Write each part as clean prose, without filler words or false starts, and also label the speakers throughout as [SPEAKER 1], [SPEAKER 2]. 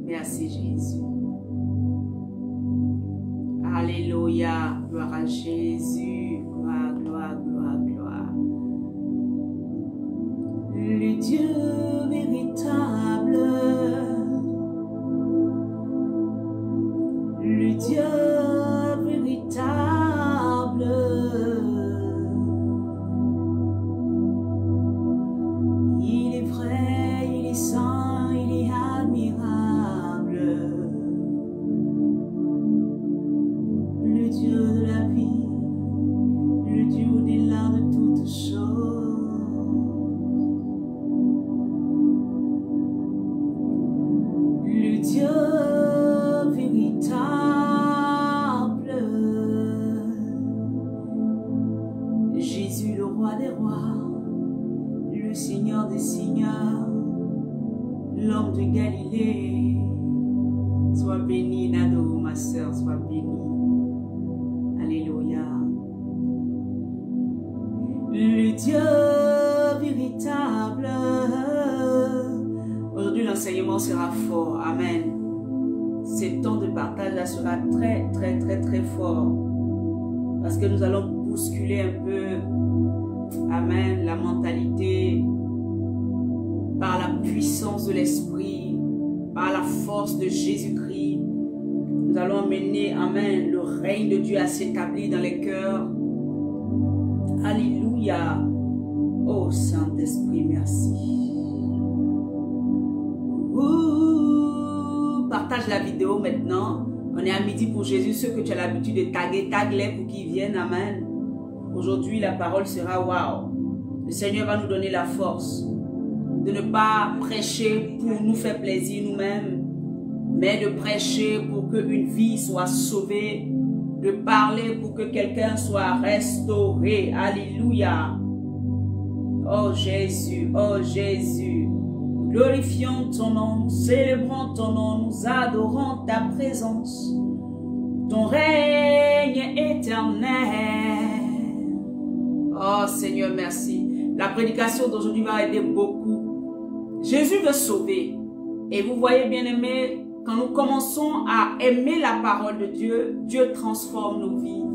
[SPEAKER 1] Merci Jésus. Alléluia. Gloire à Jésus. Gloire, gloire, gloire, gloire. Le Dieu véritable. Le Dieu véritable. Il est vrai, il est saint, il est admirable. Le Dieu de la vie, le Dieu au-delà de toutes choses. Le Dieu véritable. Jésus le roi des rois, le Seigneur des seigneurs, l'homme de Galilée. Sois béni, Nado, ma soeur, sois béni. Alléluia. Le Dieu véritable. Aujourd'hui, l'enseignement sera fort. Amen. Ce temps de partage là sera très, très, très, très fort. Parce que nous allons bousculer un peu, amen, la mentalité par la puissance de l'Esprit, par la force de Jésus-Christ. Nous allons amener, amen, le règne de Dieu à s'établir dans les cœurs. Alléluia. Oh Saint-Esprit, merci. Partage la vidéo maintenant. On est à midi pour Jésus. Ceux que tu as l'habitude de taguer, tag-les pour qu'ils viennent. Amen. Aujourd'hui, la parole sera waouh. Le Seigneur va nous donner la force de ne pas prêcher pour nous faire plaisir nous-mêmes, mais de prêcher pour qu'une vie soit sauvée, de parler pour que quelqu'un soit restauré. Alléluia. Oh Jésus, oh Jésus. Glorifions ton nom, célébrons ton nom, nous adorons ta présence, ton règne éternel. Oh Seigneur, merci. La prédication d'aujourd'hui va aider beaucoup. Jésus veut sauver. Et vous voyez, bien aimés, quand nous commençons à aimer la parole de Dieu, Dieu transforme nos vies.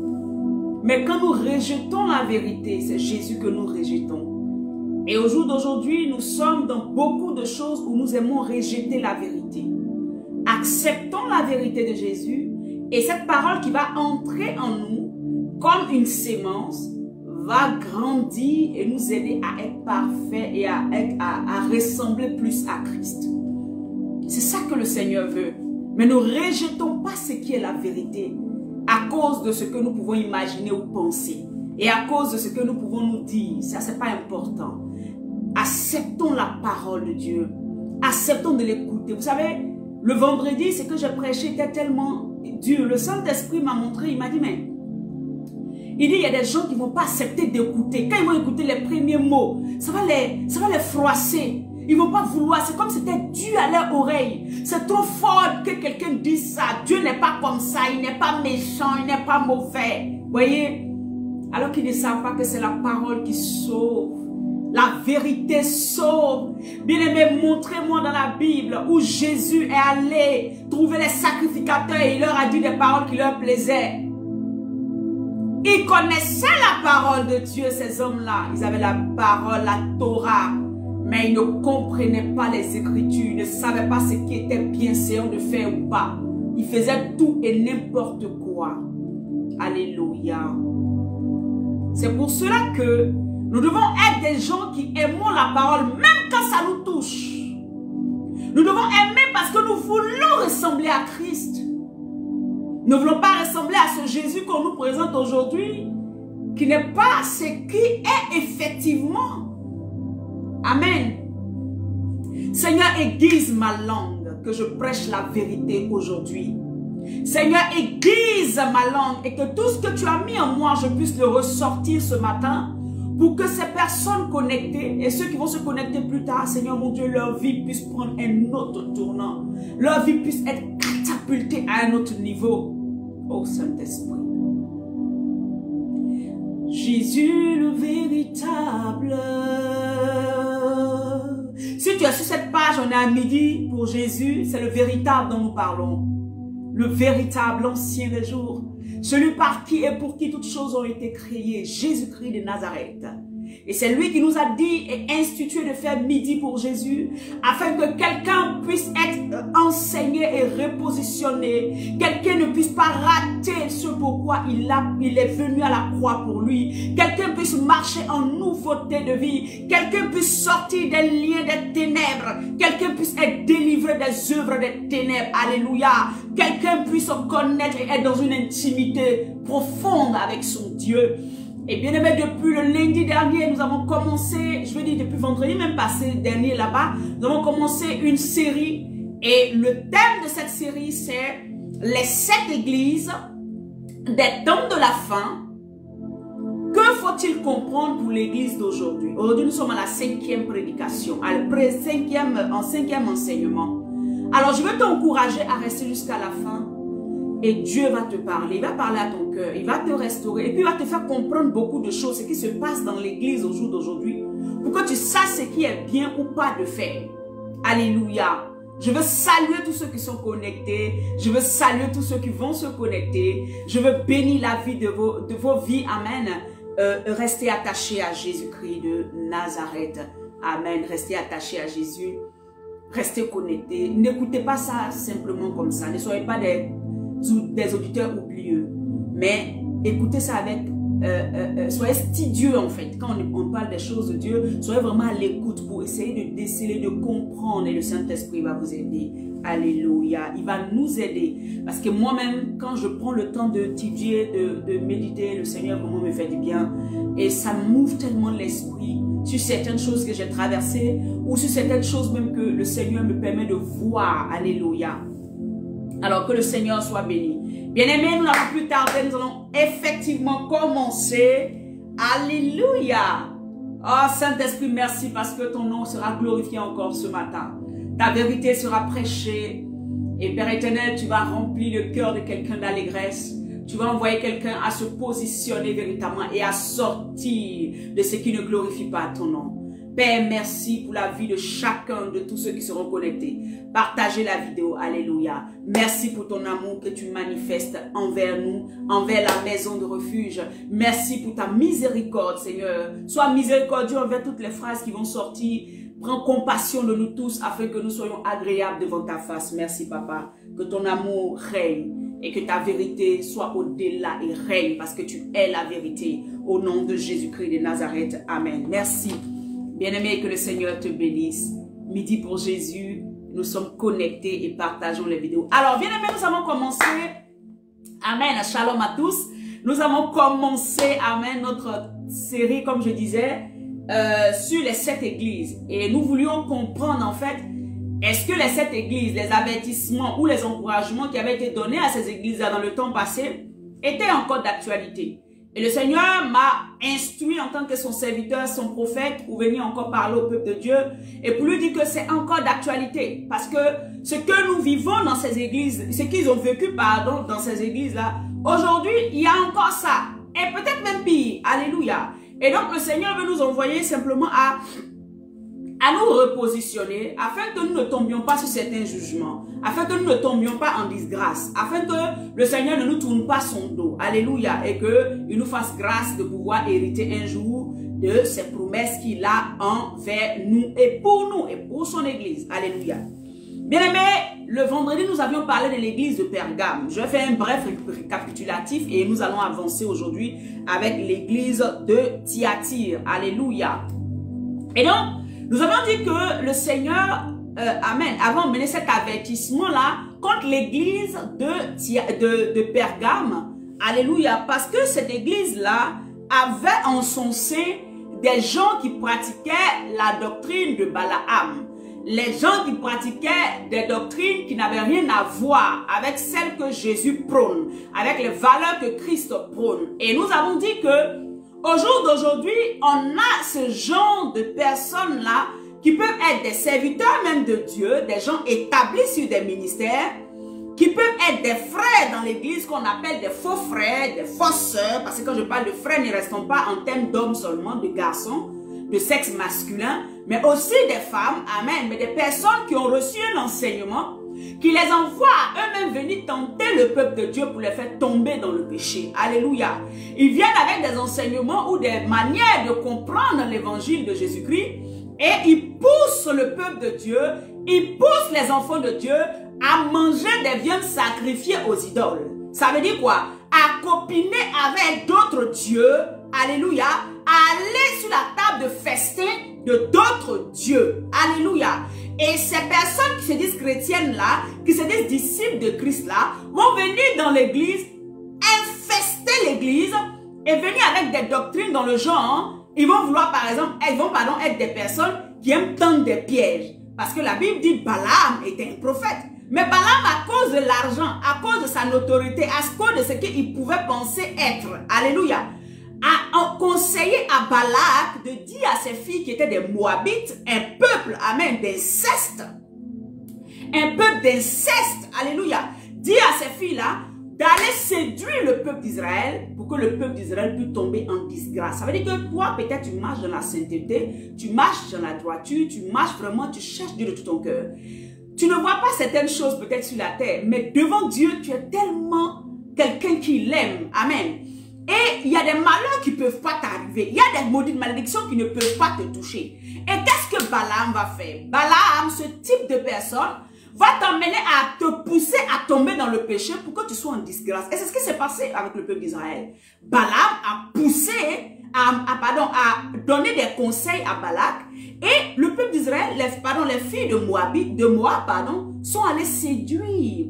[SPEAKER 1] Mais quand nous rejetons la vérité, c'est Jésus que nous rejetons. Et au jour d'aujourd'hui, nous sommes dans beaucoup de choses où nous aimons rejeter la vérité. Acceptons la vérité de Jésus et cette parole qui va entrer en nous comme une sémence va grandir et nous aider à être parfaits et à ressembler plus à Christ. C'est ça que le Seigneur veut. Mais ne rejetons pas ce qui est la vérité à cause de ce que nous pouvons imaginer ou penser. Et à cause de ce que nous pouvons nous dire. Ça, c'est pas important. Acceptons la parole de Dieu. Acceptons de l'écouter. Vous savez, le vendredi, ce que j'ai prêché était tellement dur. Le Saint-Esprit m'a montré, il m'a dit, mais il dit, il y a des gens qui ne vont pas accepter d'écouter. Quand ils vont écouter les premiers mots, ça va les froisser. Ils ne vont pas vouloir. C'est comme si c'était dû à leur oreille. C'est trop fort que quelqu'un dise ça. Dieu n'est pas comme ça. Il n'est pas méchant. Il n'est pas mauvais. Vous voyez? Alors qu'ils ne savent pas que c'est la parole qui sauve. La vérité sauve. Bien-aimé, montrez-moi dans la Bible où Jésus est allé trouver les sacrificateurs et il leur a dit des paroles qui leur plaisaient. Ils connaissaient la parole de Dieu, ces hommes-là. Ils avaient la parole, la Torah. Mais ils ne comprenaient pas les Écritures. Ils ne savaient pas ce qui était bienséant de faire ou pas. Ils faisaient tout et n'importe quoi. Alléluia. C'est pour cela que nous devons être des gens qui aimons la parole, même quand ça nous touche. Nous devons aimer parce que nous voulons ressembler à Christ. Nous ne voulons pas ressembler à ce Jésus qu'on nous présente aujourd'hui, qui n'est pas ce qui est effectivement. Amen. Seigneur, aiguise ma langue, que je prêche la vérité aujourd'hui. Seigneur, aiguise ma langue et que tout ce que tu as mis en moi, je puisse le ressortir ce matin pour que ces personnes connectées et ceux qui vont se connecter plus tard, Seigneur mon Dieu, leur vie puisse prendre un autre tournant. Leur vie puisse être catapultée à un autre niveau. Oh Saint-Esprit. Jésus le véritable. Si tu es sur cette page, on est à midi pour Jésus, c'est le véritable dont nous parlons. Le véritable, l'ancien des jours. Celui par qui et pour qui toutes choses ont été créées. Jésus-Christ de Nazareth. Et c'est lui qui nous a dit et institué de faire midi pour Jésus, afin que quelqu'un puisse être enseigné et repositionné. Quelqu'un ne puisse pas rater ce pourquoi il est venu à la croix pour lui. Quelqu'un puisse marcher en nouveauté de vie. Quelqu'un puisse sortir des liens des ténèbres. Quelqu'un puisse être délivré des œuvres des ténèbres. Alléluia. Quelqu'un puisse se connaître et être dans une intimité profonde avec son Dieu. Et bien aimé, depuis le lundi dernier, nous avons commencé, je veux dire depuis vendredi même passé, dernier là-bas, nous avons commencé une série. Et le thème de cette série, c'est les 7 églises des temps de la fin. Que faut-il comprendre pour l'église d'aujourd'hui? Aujourd'hui, nous sommes à la 5e prédication, en 5e enseignement. Alors, je veux t'encourager à rester jusqu'à la fin. Et Dieu va te parler, il va parler à ton cœur, il va te restaurer et puis il va te faire comprendre beaucoup de choses, ce qui se passe dans l'église au jour d'aujourd'hui, pour que tu saches ce qui est bien ou pas de faire. Alléluia. Je veux saluer tous ceux qui sont connectés, je veux saluer tous ceux qui vont se connecter, je veux bénir la vie de vos vies, amen. Restez attachés à Jésus-Christ de Nazareth, amen. Restez attachés à Jésus, restez connectés, n'écoutez pas ça simplement comme ça, ne soyez pas des auditeurs oublieux, mais écoutez ça avec, soyez studieux en fait, quand on parle des choses de Dieu, soyez vraiment à l'écoute pour essayer de déceler, de comprendre, et le Saint-Esprit va vous aider. Alléluia, il va nous aider, parce que moi-même, quand je prends le temps d'étudier, de méditer, le Seigneur vraiment me fait du bien, et ça m'ouvre tellement l'esprit sur certaines choses que j'ai traversées, ou sur certaines choses même que le Seigneur me permet de voir. Alléluia. Alors que le Seigneur soit béni. Bien-aimés, nous n'avons plus tardé, nous allons effectivement commencer. Alléluia. Oh Saint-Esprit, merci parce que ton nom sera glorifié encore ce matin. Ta vérité sera prêchée. Et Père éternel, tu vas remplir le cœur de quelqu'un d'allégresse. Tu vas envoyer quelqu'un à se positionner véritablement et à sortir de ce qui ne glorifie pas ton nom. Père, merci pour la vie de chacun de tous ceux qui seront connectés. Partagez la vidéo, alléluia. Merci pour ton amour que tu manifestes envers nous, envers la maison de refuge. Merci pour ta miséricorde, Seigneur. Sois miséricordieux envers toutes les phrases qui vont sortir. Prends compassion de nous tous afin que nous soyons agréables devant ta face. Merci, Papa. Que ton amour règne et que ta vérité soit au-delà et règne parce que tu es la vérité. Au nom de Jésus-Christ de Nazareth. Amen. Merci. Bien-aimé, que le Seigneur te bénisse. Midi pour Jésus, nous sommes connectés et partageons les vidéos. Alors, bien-aimé, nous avons commencé, amen, shalom à tous. Nous avons commencé, amen, notre série, comme je disais, sur les 7 églises. Et nous voulions comprendre, en fait, est-ce que les 7 églises, les avertissements ou les encouragements qui avaient été donnés à ces églises-là dans le temps passé étaient encore d'actualité. Et le Seigneur m'a instruit en tant que son serviteur, son prophète, pour venir encore parler au peuple de Dieu et pour lui dire que c'est encore d'actualité. Parce que ce que nous vivons dans ces églises, ce qu'ils ont vécu, pardon, dans ces églises-là, aujourd'hui, il y a encore ça. Et peut-être même pire. Alléluia. Et donc, le Seigneur veut nous envoyer simplement à nous repositionner afin que nous ne tombions pas sur certains jugements, afin que nous ne tombions pas en disgrâce, afin que le Seigneur ne nous tourne pas son dos. Alléluia. Et qu'il nous fasse grâce de pouvoir hériter un jour de ces promesses qu'il a envers nous et pour son église. Alléluia. Bien-aimés, le vendredi, nous avions parlé de l'église de Pergame. Je vais faire un bref récapitulatif et nous allons avancer aujourd'hui avec l'église de Thyatire. Alléluia. Et donc, nous avons dit que le Seigneur, amen, avant de mener cet avertissement-là contre l'église de Pergame, alléluia, parce que cette église-là avait encensé des gens qui pratiquaient la doctrine de Balaam. Les gens qui pratiquaient des doctrines qui n'avaient rien à voir avec celles que Jésus prône, avec les valeurs que Christ prône. Et nous avons dit que au jour d'aujourd'hui, on a ce genre de personnes-là qui peuvent être des serviteurs même de Dieu, des gens établis sur des ministères, qui peuvent être des frères dans l'église qu'on appelle des faux frères, des fausses sœurs, parce que quand je parle de frères, ne restons pas en termes d'hommes seulement, de garçons, de sexe masculin, mais aussi des femmes, amen, mais des personnes qui ont reçu un enseignement qui les envoie à eux-mêmes venir tenter le peuple de Dieu pour les faire tomber dans le péché. Alléluia. Ils viennent avec des enseignements ou des manières de comprendre l'évangile de Jésus-Christ et ils poussent le peuple de Dieu, ils poussent les enfants de Dieu à manger des viandes sacrifiées aux idoles. Ça veut dire quoi? À copiner avec d'autres dieux, alléluia, à aller sur la table de festin de d'autres dieux, alléluia. Et ces personnes qui se disent chrétiennes là, qui se disent disciples de Christ là, vont venir dans l'église, infester l'église et venir avec des doctrines dans le genre. Ils vont vouloir par exemple, être des personnes qui aiment tendre des pièges. Parce que la Bible dit Balaam était un prophète. Mais Balaam, à cause de l'argent, à cause de sa notoriété, à cause de ce qu'il pouvait penser être, alléluia, a conseillé à Balak de dire à ses filles qui étaient des Moabites, un peuple, amen, d'inceste. Un peuple d'inceste, alléluia. Dit à ces filles-là d'aller séduire le peuple d'Israël pour que le peuple d'Israël puisse tomber en disgrâce. Ça veut dire que toi, peut-être, tu marches dans la sainteté, tu marches dans la droiture, tu marches vraiment, tu cherches Dieu de tout ton cœur. Tu ne vois pas certaines choses peut-être sur la terre, mais devant Dieu, tu es tellement quelqu'un qui l'aime. Amen. Et il y a des malheurs qui ne peuvent pas t'arriver. Il y a des maudites malédictions qui ne peuvent pas te toucher. Et qu'est-ce que Balaam va faire? Balaam, ce type de personne, va t'emmener à te pousser à tomber dans le péché pour que tu sois en disgrâce. Et c'est ce qui s'est passé avec le peuple d'Israël. Balaam a poussé, à donner des conseils à Balak. Et le peuple d'Israël, les filles de Moab, sont allées séduire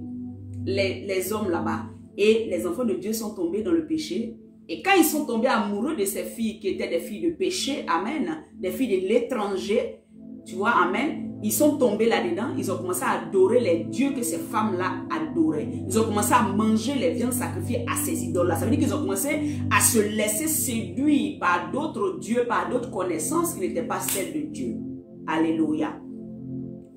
[SPEAKER 1] les hommes là-bas. Et les enfants de Dieu sont tombés dans le péché. Et quand ils sont tombés amoureux de ces filles qui étaient des filles de péché, amen, des filles de l'étranger, tu vois, amen, ils sont tombés là-dedans, ils ont commencé à adorer les dieux que ces femmes-là adoraient. Ils ont commencé à manger les viandes sacrifiées à ces idoles-là. Ça veut dire qu'ils ont commencé à se laisser séduire par d'autres dieux, par d'autres connaissances qui n'étaient pas celles de Dieu. Alléluia.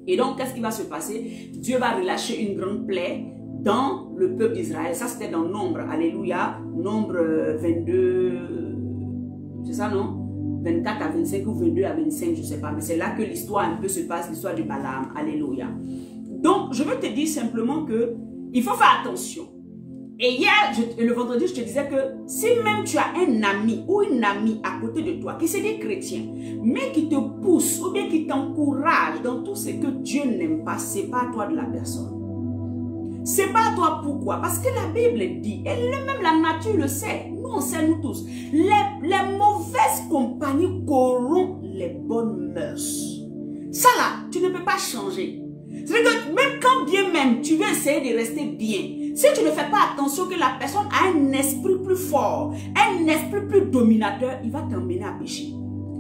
[SPEAKER 1] Et donc, qu'est-ce qui va se passer? Dieu va relâcher une grande plaie dans le peuple d'Israël. Ça, c'était dans Nombre. Alléluia. Nombre 22, c'est ça, non? 24 à 25 ou 22 à 25, je ne sais pas. Mais c'est là que l'histoire un peu se passe, l'histoire de Balaam. Alléluia. Donc, je veux te dire simplement que il faut faire attention. Et hier, le vendredi, je te disais que si même tu as un ami ou une amie à côté de toi qui se dit chrétien, mais qui te pousse ou bien qui t'encourage dans tout ce que Dieu n'aime pas, c'est pas toi de la personne. C'est pas toi. Pourquoi? Parce que la Bible dit, et même la nature le sait, nous on sait nous tous, les mauvaises compagnies corrompent les bonnes mœurs. Ça là, tu ne peux pas changer. C'est-à-dire que même quand bien même tu veux essayer de rester bien, si tu ne fais pas attention que la personne a un esprit plus fort, un esprit plus dominateur, il va t'emmener à pécher.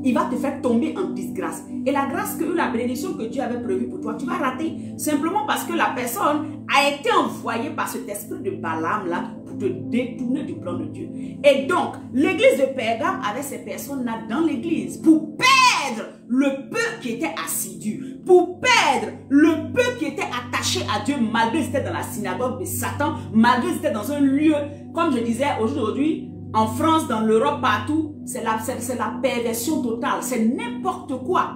[SPEAKER 1] Il va te faire tomber en disgrâce. Et la grâce la bénédiction que Dieu avait prévue pour toi, tu vas rater. Simplement parce que la personne a été envoyée par cet esprit de Balaam là pour te détourner du plan de Dieu. Et donc, l'église de Pergame avait ces personnes-là dans l'église pour perdre le peuple qui était assidu, pour perdre le peuple qui était attaché à Dieu, malgré que c'était dans la synagogue de Satan, malgré que c'était dans un lieu, comme je disais aujourd'hui, en France, dans l'Europe, partout, c'est la perversion totale. C'est n'importe quoi.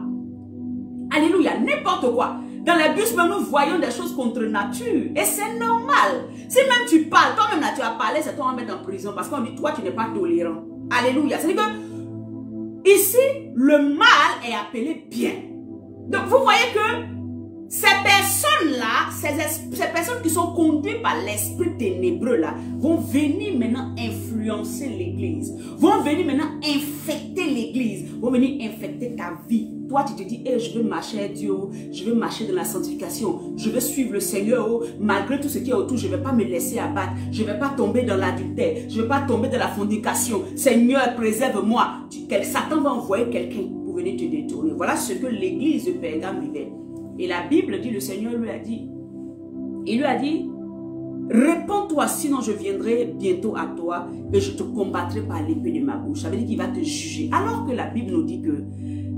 [SPEAKER 1] Alléluia, n'importe quoi. Dans les bus, nous voyons des choses contre nature. Et c'est normal. Si même tu parles, toi-même là, tu as parlé, c'est toi on va mettre en prison. Parce qu'on dit, toi, tu n'es pas tolérant. Alléluia. C'est-à-dire que, ici, le mal est appelé bien. Donc, vous voyez que ces personnes-là, ces personnes qui sont conduites par l'esprit ténébreux là, vont venir maintenant influencer l'église, vont venir maintenant infecter l'église, vont venir infecter ta vie. Toi, tu te dis, hey, je veux marcher à Dieu, je veux marcher dans la sanctification, je veux suivre le Seigneur, malgré tout ce qui est autour, je ne vais pas me laisser abattre, je ne vais pas tomber dans l'adultère, je ne vais pas tomber dans la fornication. Seigneur, préserve-moi. Satan va envoyer quelqu'un pour venir te détourner. Voilà ce que l'église de Pergame vivait. Et la Bible dit, le Seigneur lui a dit, il lui a dit, réponds-toi, sinon je viendrai bientôt à toi et je te combattrai par l'épée de ma bouche. Ça veut dire qu'il va te juger. Alors que la Bible nous dit que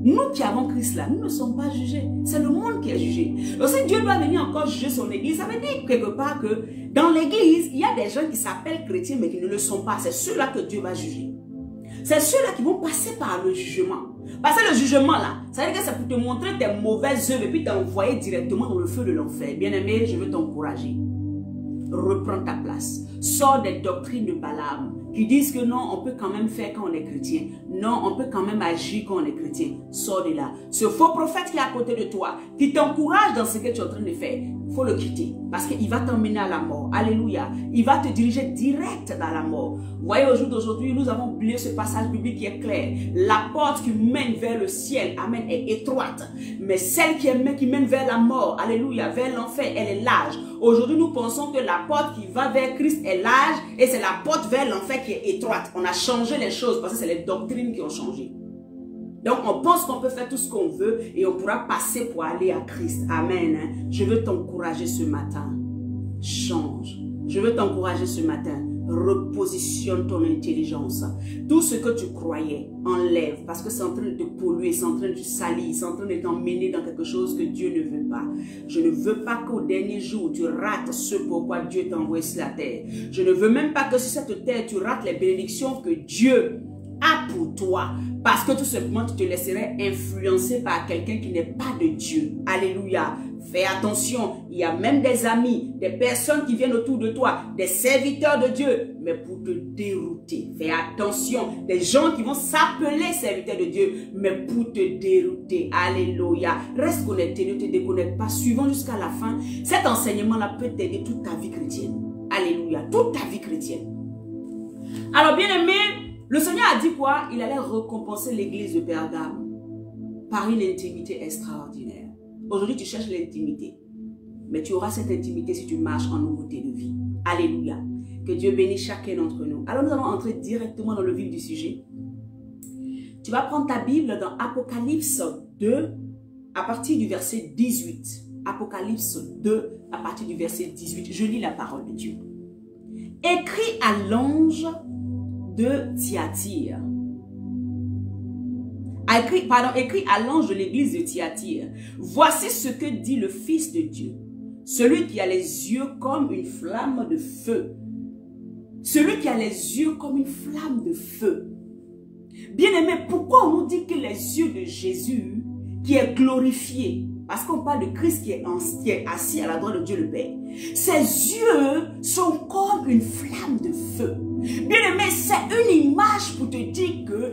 [SPEAKER 1] nous qui avons Christ là, nous ne sommes pas jugés. C'est le monde qui est jugé. Donc si Dieu doit venir encore juger son église, ça veut dire quelque part que dans l'église, il y a des gens qui s'appellent chrétiens mais qui ne le sont pas. C'est ceux-là que Dieu va juger. c'est ceux-là qui vont passer par le jugement. Parce que le jugement là, ça veut dire que c'est pour te montrer tes mauvaises œuvres et puis t'envoyer directement dans le feu de l'enfer. Bien-aimé, je veux t'encourager. Reprends ta place. Sors des doctrines de Balaam qui disent que non, on peut quand même faire quand on est chrétien. Non, on peut quand même agir quand on est chrétien. Sors de là. Ce faux prophète qui est à côté de toi, qui t'encourage dans ce que tu es en train de faire, il faut le quitter. Parce qu'il va t'emmener à la mort. Alléluia. Il va te diriger direct dans la mort. Vous voyez, au jour d'aujourd'hui, nous avons oublié ce passage biblique qui est clair. La porte qui mène vers le ciel, amen, est étroite. Mais celle qui mène vers la mort, alléluia, vers l'enfer, elle est large. Aujourd'hui, nous pensons que la porte qui va vers Christ est large et c'est la porte vers l'enfer qui est étroite. On a changé les choses parce que c'est les doctrines qui ont changé. Donc, on pense qu'on peut faire tout ce qu'on veut et on pourra passer pour aller à Christ. Amen. Je veux t'encourager ce matin. Change. Je veux t'encourager ce matin. Repositionne ton intelligence. Tout ce que tu croyais, enlève. Parce que c'est en train de te polluer, c'est en train de te salir, c'est en train de t'emmener dans quelque chose que Dieu ne veut pas. Je ne veux pas qu'au dernier jour, tu rates ce pourquoi Dieu t'a envoyé sur la terre. Je ne veux même pas que sur cette terre, tu rates les bénédictions que Dieu a pour toi. Parce que tout simplement, tu te laisserais influencer par quelqu'un qui n'est pas de Dieu. Alléluia. Fais attention, il y a même des amis, des personnes qui viennent autour de toi, des serviteurs de Dieu, mais pour te dérouter. Fais attention, des gens qui vont s'appeler serviteurs de Dieu, mais pour te dérouter. Alléluia. Reste connecté, ne te déconnecte pas. Suivons jusqu'à la fin. Cet enseignement-là peut t'aider toute ta vie chrétienne. Alléluia. Toute ta vie chrétienne. Alors, bien aimé, le Seigneur a dit quoi? Il allait récompenser l'église de Pergame par une intimité extraordinaire. Aujourd'hui, tu cherches l'intimité. Mais tu auras cette intimité si tu marches en nouveauté de vie. Alléluia. Que Dieu bénisse chacun d'entre nous. Alors, nous allons entrer directement dans le vif du sujet. Tu vas prendre ta Bible dans Apocalypse 2 à partir du verset 18. Apocalypse 2 à partir du verset 18. Je lis la parole de Dieu. Écrit à l'ange de Thyatire. Écrit à l'ange de l'église de Thyatire. Voici ce que dit le Fils de Dieu. Celui qui a les yeux comme une flamme de feu. Celui qui a les yeux comme une flamme de feu. Bien-aimé, pourquoi on nous dit que les yeux de Jésus, qui est glorifié, parce qu'on parle de Christ qui est assis à la droite de Dieu le Père, ses yeux sont comme une flamme de feu. Bien-aimé, c'est une image pour te dire que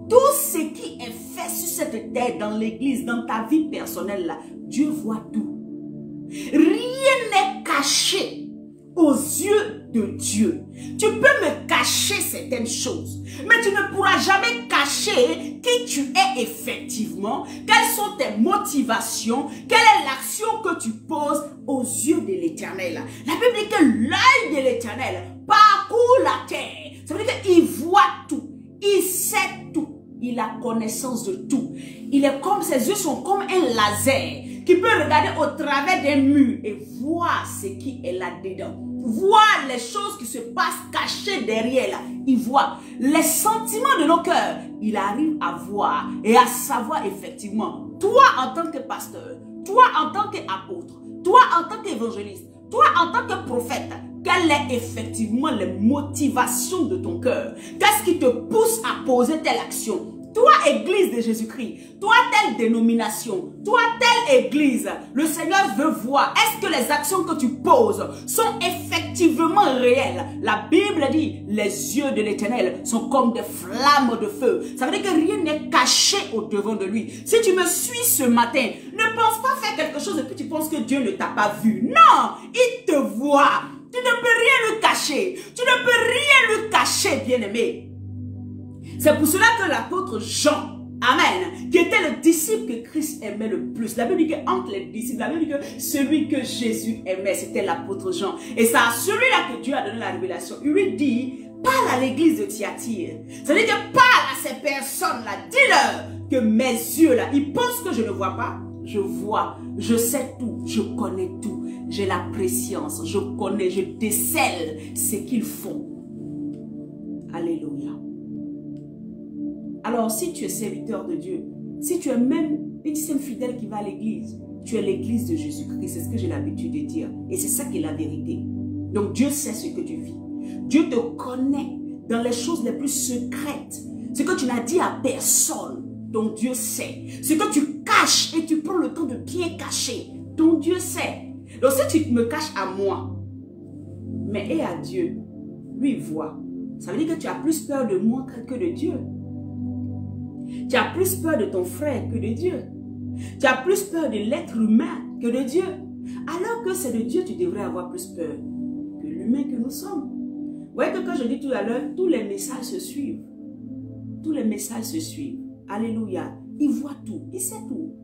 [SPEAKER 1] tout ce qui est fait sur cette terre, dans l'église, dans ta vie personnelle, là, Dieu voit tout. Rien n'est caché aux yeux de Dieu. Tu peux me cacher certaines choses, mais tu ne pourras jamais cacher qui tu es effectivement, quelles sont tes motivations, quelle est l'action que tu poses aux yeux de l'Éternel. La Bible dit que l'œil de l'Éternel parcourt la terre. Ça veut dire qu'il voit tout, il sait tout. Il a connaissance de tout. Il est comme, ses yeux sont comme un laser qui peut regarder au travers des murs et voir ce qui est là-dedans. Voir les choses qui se passent cachées derrière là. Il voit les sentiments de nos cœurs. Il arrive à voir et à savoir effectivement, toi en tant que pasteur, toi en tant qu'apôtre, toi en tant qu'évangéliste, toi en tant que prophète, quelles sont effectivement les motivations de ton cœur? Qu'est-ce qui te pousse à poser telle action? Toi, église de Jésus-Christ, toi, telle dénomination, toi, telle église, le Seigneur veut voir, est-ce que les actions que tu poses sont effectivement réelles? La Bible dit, les yeux de l'Éternel sont comme des flammes de feu. Ça veut dire que rien n'est caché au devant de lui. Si tu me suis ce matin, ne pense pas faire quelque chose et puis tu penses que Dieu ne t'a pas vu. Non, il te voit. Tu ne peux rien lui cacher. Tu ne peux rien lui cacher, bien-aimé. C'est pour cela que l'apôtre Jean, amen, qui était le disciple que Christ aimait le plus. La Bible dit qu'entre les disciples, la Bible dit que celui que Jésus aimait, c'était l'apôtre Jean. Et c'est à celui-là que Dieu a donné la révélation. Il lui dit, parle à l'église de Thyatire. Ça veut dire que parle à ces personnes-là. Dis-leur que mes yeux là, ils pensent que je ne vois pas. Je vois, je sais tout, je connais tout. J'ai la préscience, je connais, je décèle ce qu'ils font. Alléluia. Alors, si tu es serviteur de Dieu, si tu es même une sainte fidèle qui va à l'église, tu es l'église de Jésus-Christ. C'est ce que j'ai l'habitude de dire. Et c'est ça qui est la vérité. Donc, Dieu sait ce que tu vis. Dieu te connaît dans les choses les plus secrètes ce que tu n'as dit à personne, ton Dieu sait. Ce que tu caches et tu prends le temps de bien cacher, ton Dieu sait. Donc si tu me caches à moi, mais et à Dieu, lui il voit. Ça veut dire que tu as plus peur de moi que de Dieu. Tu as plus peur de ton frère que de Dieu. Tu as plus peur de l'être humain que de Dieu. Alors que c'est de Dieu, tu devrais avoir plus peur que l'humain que nous sommes. Vous voyez que quand je dis tout à l'heure, tous les messages se suivent. Tous les messages se suivent. Alléluia. Il voit tout. Il sait tout.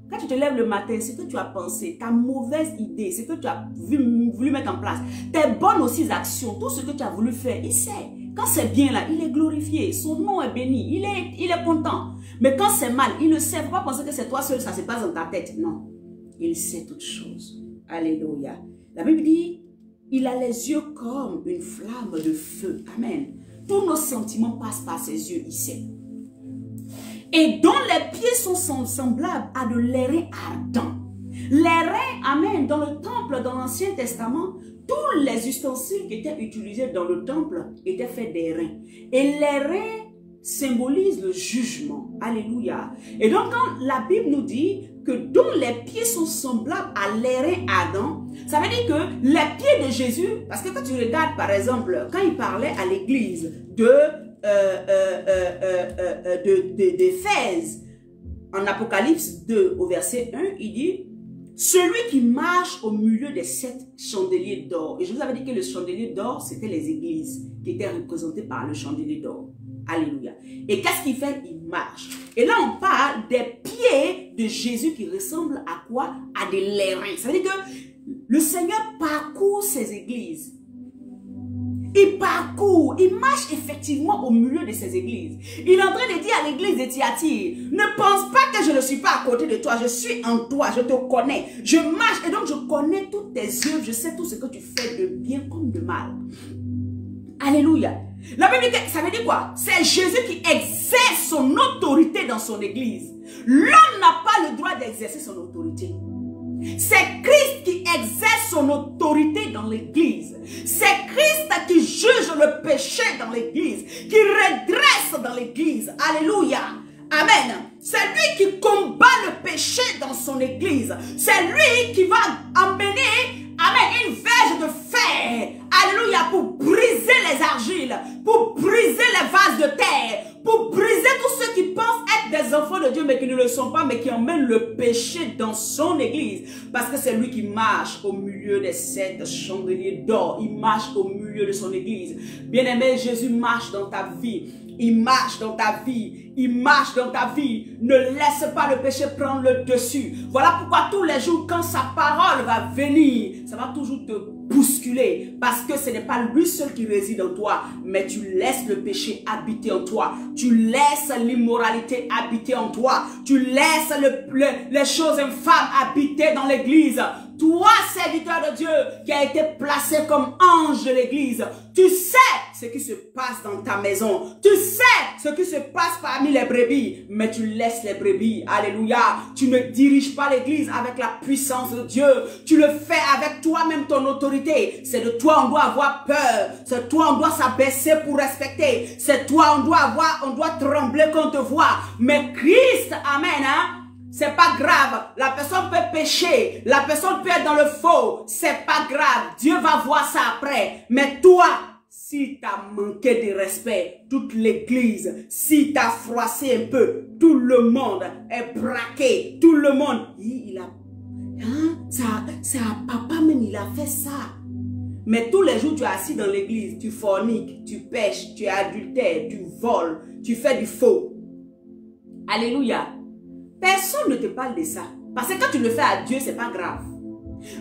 [SPEAKER 1] Quand tu te lèves le matin, ce que tu as pensé, ta mauvaise idée, ce que tu as voulu mettre en place, tes bonnes aussi actions, tout ce que tu as voulu faire, il sait. Quand c'est bien là, il est glorifié. Son nom est béni. Il est content. Mais quand c'est mal, il le sait. Il ne faut pas penser que c'est toi seul, ça se passe dans ta tête. Non. Il sait toutes choses. Alléluia. La Bible dit, il a les yeux comme une flamme de feu. Amen. Tous nos sentiments passent par ses yeux, il sait. Et dont les pieds sont semblables à de l'airain ardent. L'airain, amen, dans le temple, dans l'Ancien Testament, tous les ustensiles qui étaient utilisés dans le temple étaient faits d'airain. Et l'airain symbolise le jugement. Alléluia. Et donc, quand la Bible nous dit que dont les pieds sont semblables à l'airain ardent, ça veut dire que les pieds de Jésus, parce que quand tu regardes, par exemple, quand il parlait à l'église d'Éphèse, en Apocalypse 2, au verset 1, il dit, celui qui marche au milieu des 7 chandeliers d'or. Et je vous avais dit que le chandelier d'or, c'était les églises qui étaient représentées par le chandelier d'or. Alléluia. Et qu'est-ce qu'il fait? Il marche. Et là, on parle des pieds de Jésus qui ressemblent à quoi? À des l'airain. Ça veut dire que le Seigneur parcourt ses églises. Il parcourt, il marche effectivement au milieu de ces églises. Il est en train de dire à l'église de Thyatire, ne pense pas que je ne suis pas à côté de toi, je suis en toi, je te connais. Je marche et donc je connais toutes tes œuvres, je sais tout ce que tu fais de bien comme de mal. Alléluia. La Bible, ça veut dire quoi? C'est Jésus qui exerce son autorité dans son église. L'homme n'a pas le droit d'exercer son autorité. C'est Christ qui exerce son autorité dans l'église. C'est Christ qui juge le péché dans l'église, qui redresse dans l'église. Alléluia. Amen. C'est lui qui combat le péché dans son église. C'est lui qui va emmener, amen, une verge de fer. Alléluia. Pour briser les argiles, pour briser les vases de terre, pour briser tous ceux qui pensent être des enfants de Dieu mais qui ne le sont pas, mais qui emmènent le péché dans son église. Parce que c'est lui qui marche au milieu des 7 chandeliers d'or. Il marche au milieu de son église. Bien-aimé, Jésus marche dans ta vie. Il marche dans ta vie. Il marche dans ta vie. Ne laisse pas le péché prendre le dessus. Voilà pourquoi tous les jours, quand sa parole va venir, ça va toujours te bousculer. Parce que ce n'est pas lui seul qui réside en toi, mais tu laisses le péché habiter en toi. Tu laisses l'immoralité habiter en toi. Tu laisses les choses infâmes habiter dans l'église. Toi, serviteur de Dieu, qui a été placé comme ange de l'église, tu sais ce qui se passe dans ta maison. Tu sais ce qui se passe parmi les brebis, mais tu laisses les brebis. Alléluia. Tu ne diriges pas l'église avec la puissance de Dieu. Tu le fais avec toi-même, ton autorité. C'est de toi on doit avoir peur. C'est toi on doit s'abaisser pour respecter. C'est toi on doit trembler quand on te voit. Mais Christ, amen, hein? C'est pas grave. La personne peut pécher. La personne peut être dans le faux. C'est pas grave. Dieu va voir ça après. Mais toi, si tu as manqué de respect, toute l'église, si tu as froissé un peu, tout le monde est braqué. Tout le monde, il a... Hein? Ça, papa même, il a fait ça. Mais tous les jours, tu es assis dans l'église, tu forniques, tu pêches, tu es adultère, tu voles, tu fais du faux. Alléluia. Personne ne te parle de ça. Parce que quand tu le fais à Dieu, c'est pas grave.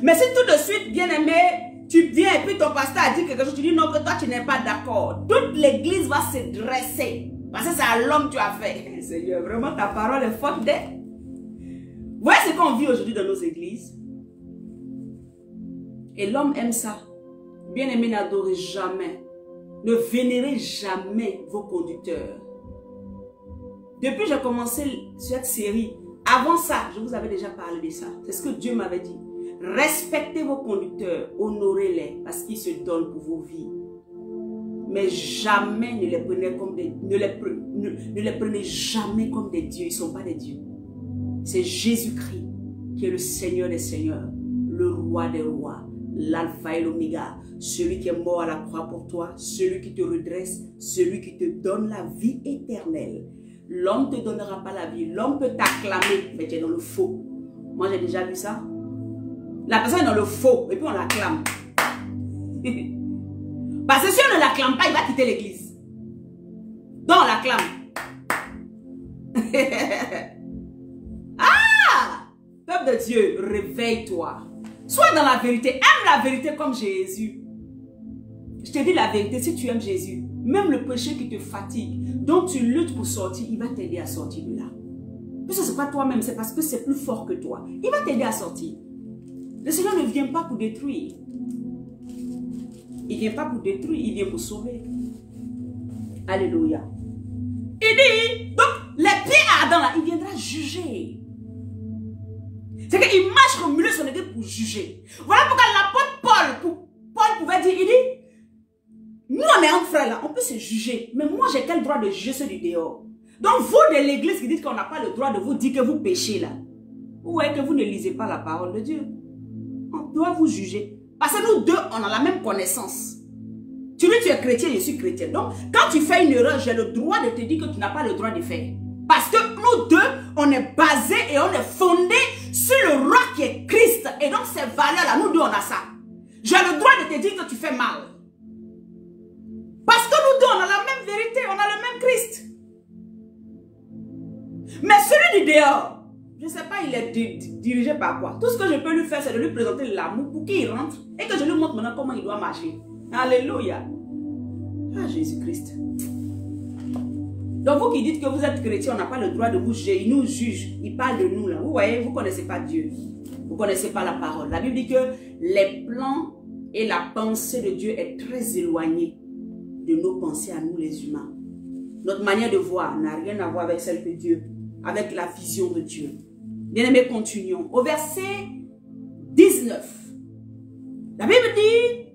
[SPEAKER 1] Mais si tout de suite, bien aimé, tu viens et puis ton pasteur a dit quelque chose, tu dis non, que toi tu n'es pas d'accord. Toute l'église va se dresser. Parce que c'est à l'homme que tu as fait. Seigneur, vraiment ta parole est forte. Vous voyez ce qu'on vit aujourd'hui dans nos églises? Et l'homme aime ça. Bien aimé, n'adorez jamais. Ne vénérez jamais vos conducteurs. Depuis que j'ai commencé cette série, avant ça, je vous avais déjà parlé de ça. C'est ce que Dieu m'avait dit. Respectez vos conducteurs, honorez-les, parce qu'ils se donnent pour vos vies. Mais jamais ne les prenez comme des, ne les prenez jamais comme des dieux. Ils ne sont pas des dieux. C'est Jésus-Christ qui est le Seigneur des Seigneurs, le Roi des Rois, l'Alpha et l'Oméga, celui qui est mort à la croix pour toi, celui qui te redresse, celui qui te donne la vie éternelle. L'homme ne te donnera pas la vie. L'homme peut t'acclamer, mais tu es dans le faux. Moi, j'ai déjà vu ça. La personne est dans le faux, et puis on l'acclame. Parce que si on ne l'acclame pas, il va quitter l'église. Donc on l'acclame. Ah! Peuple de Dieu, réveille-toi. Sois dans la vérité. Aime la vérité comme Jésus. Je te dis la vérité, si tu aimes Jésus, même le péché qui te fatigue, dont tu luttes pour sortir, il va t'aider à sortir de là. Parce que ce n'est pas toi-même, c'est parce que c'est plus fort que toi. Il va t'aider à sortir. Le Seigneur ne vient pas pour détruire. Il ne vient pas pour détruire, il vient pour sauver. Alléluia. Il dit, donc les pieds à Adam là, il viendra juger. C'est qu'il marche au milieu de son église pour juger. Voilà pourquoi l'apôtre Paul pouvait dire, il dit, nous on est entre frères là, on peut se juger. Mais moi j'ai quel droit de juger ceux du dehors? Donc vous de l'église qui dites qu'on n'a pas le droit de vous dire que vous péchez là. Ou est-ce que vous ne lisez pas la parole de Dieu? On doit vous juger. Parce que nous deux, on a la même connaissance. Tu dis tu es chrétien, je suis chrétien. Donc, quand tu fais une erreur, j'ai le droit de te dire que tu n'as pas le droit de faire. Parce que nous deux, on est basé et on est fondé sur le roi qui est Christ. Et donc, ces valeurs-là, nous deux, on a ça. J'ai le droit de te dire que tu fais mal. Parce que nous deux, on a la même vérité, on a le même Christ. Mais celui du dehors, je ne sais pas, il est dirigé par quoi. Tout ce que je peux lui faire, c'est de lui présenter l'amour pour qu'il rentre et que je lui montre maintenant comment il doit marcher. Alléluia. Ah, Jésus-Christ. Donc vous qui dites que vous êtes chrétien, on n'a pas le droit de vous juger. Il nous juge. Il parle de nous là. Vous voyez, vous ne connaissez pas Dieu. Vous ne connaissez pas la parole. La Bible dit que les plans et la pensée de Dieu est très éloignée de nos pensées à nous les humains. Notre manière de voir n'a rien à voir avec celle de Dieu, avec la vision de Dieu. Bien-aimés, continuons. Au verset 19, la Bible dit,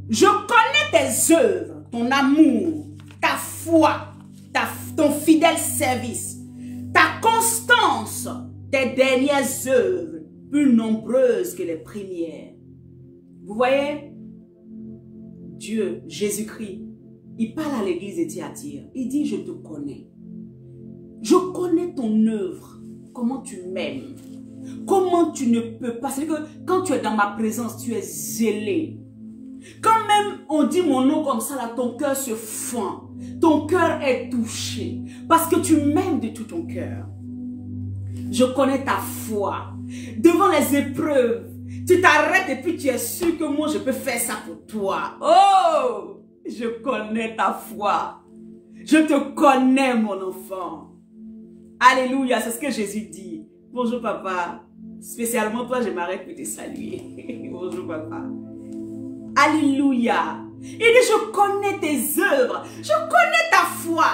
[SPEAKER 1] je connais tes œuvres, ton amour, ta foi, ton fidèle service, ta constance, tes dernières œuvres, plus nombreuses que les premières. Vous voyez, Dieu, Jésus-Christ, il parle à l'église de Thyatire. Il dit, je te connais. Je connais ton œuvre. Comment tu m'aimes. Comment tu ne peux pas. C'est-à-dire que quand tu es dans ma présence, tu es zélé. Quand même on dit mon nom comme ça, là, ton cœur se fend. Ton cœur est touché. Parce que tu m'aimes de tout ton cœur. Je connais ta foi. Devant les épreuves, tu t'arrêtes et puis tu es sûr que moi je peux faire ça pour toi. Oh! Je connais ta foi. Je te connais, mon enfant. Alléluia, c'est ce que Jésus dit. Bonjour, papa. Spécialement toi, je m'arrête pour te saluer. Bonjour, papa. Alléluia. Il dit, je connais tes œuvres. Je connais ta foi.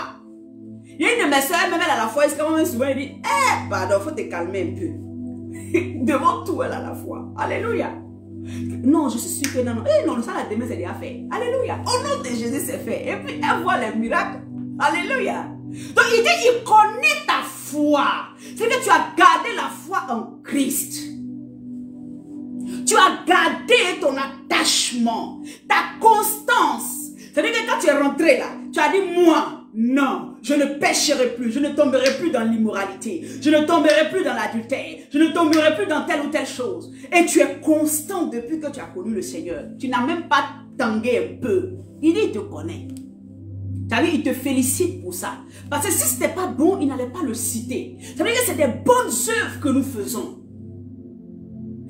[SPEAKER 1] Il y a une de mes soeurs, même elle a la foi. Elle quand même souvent, elle dit, pardon, il faut te calmer un peu. Devant tout, elle a la foi. Alléluia. Non, je suis sûre que non. Non, ça, la demain, c'est déjà fait. Alléluia. Au nom de Jésus, c'est fait. Et puis, elle voit les miracles. Alléluia. Donc, il dit, il connaît ta foi. C'est que tu as gardé la foi en Christ. Tu as gardé ton attachement, ta constance. C'est-à-dire que quand tu es rentré là, tu as dit, moi, non, je ne pécherai plus, je ne tomberai plus dans l'immoralité, je ne tomberai plus dans l'adultère, je ne tomberai plus dans telle ou telle chose. Et tu es constant depuis que tu as connu le Seigneur. Tu n'as même pas tangué un peu. Il dit, il te connaît. Tu as vu, il te félicite pour ça. Parce que si ce n'était pas bon, il n'allait pas le citer. Ça veut dire que c'est des bonnes œuvres que nous faisons.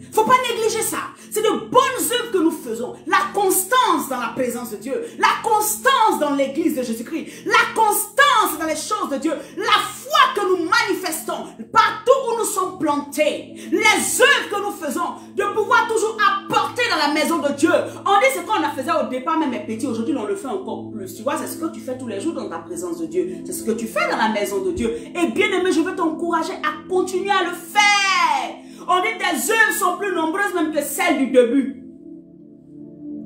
[SPEAKER 1] Il ne faut pas négliger ça. C'est de bonnes œuvres que nous faisons. La constance dans la présence de Dieu. La constance dans l'église de Jésus-Christ. La constance dans les choses de Dieu. La foi que nous manifestons partout où nous sommes plantés. Les œuvres que nous faisons. De pouvoir toujours apporter dans la maison de Dieu. On dit ce qu'on a fait au départ, même mes petits. Aujourd'hui, on le fait encore plus. Tu vois, c'est ce que tu fais tous les jours dans ta présence de Dieu. C'est ce que tu fais dans la maison de Dieu. Et bien aimé, je veux t'encourager à continuer à le faire. On dit tes œuvres sont plus nombreuses même que celles du début.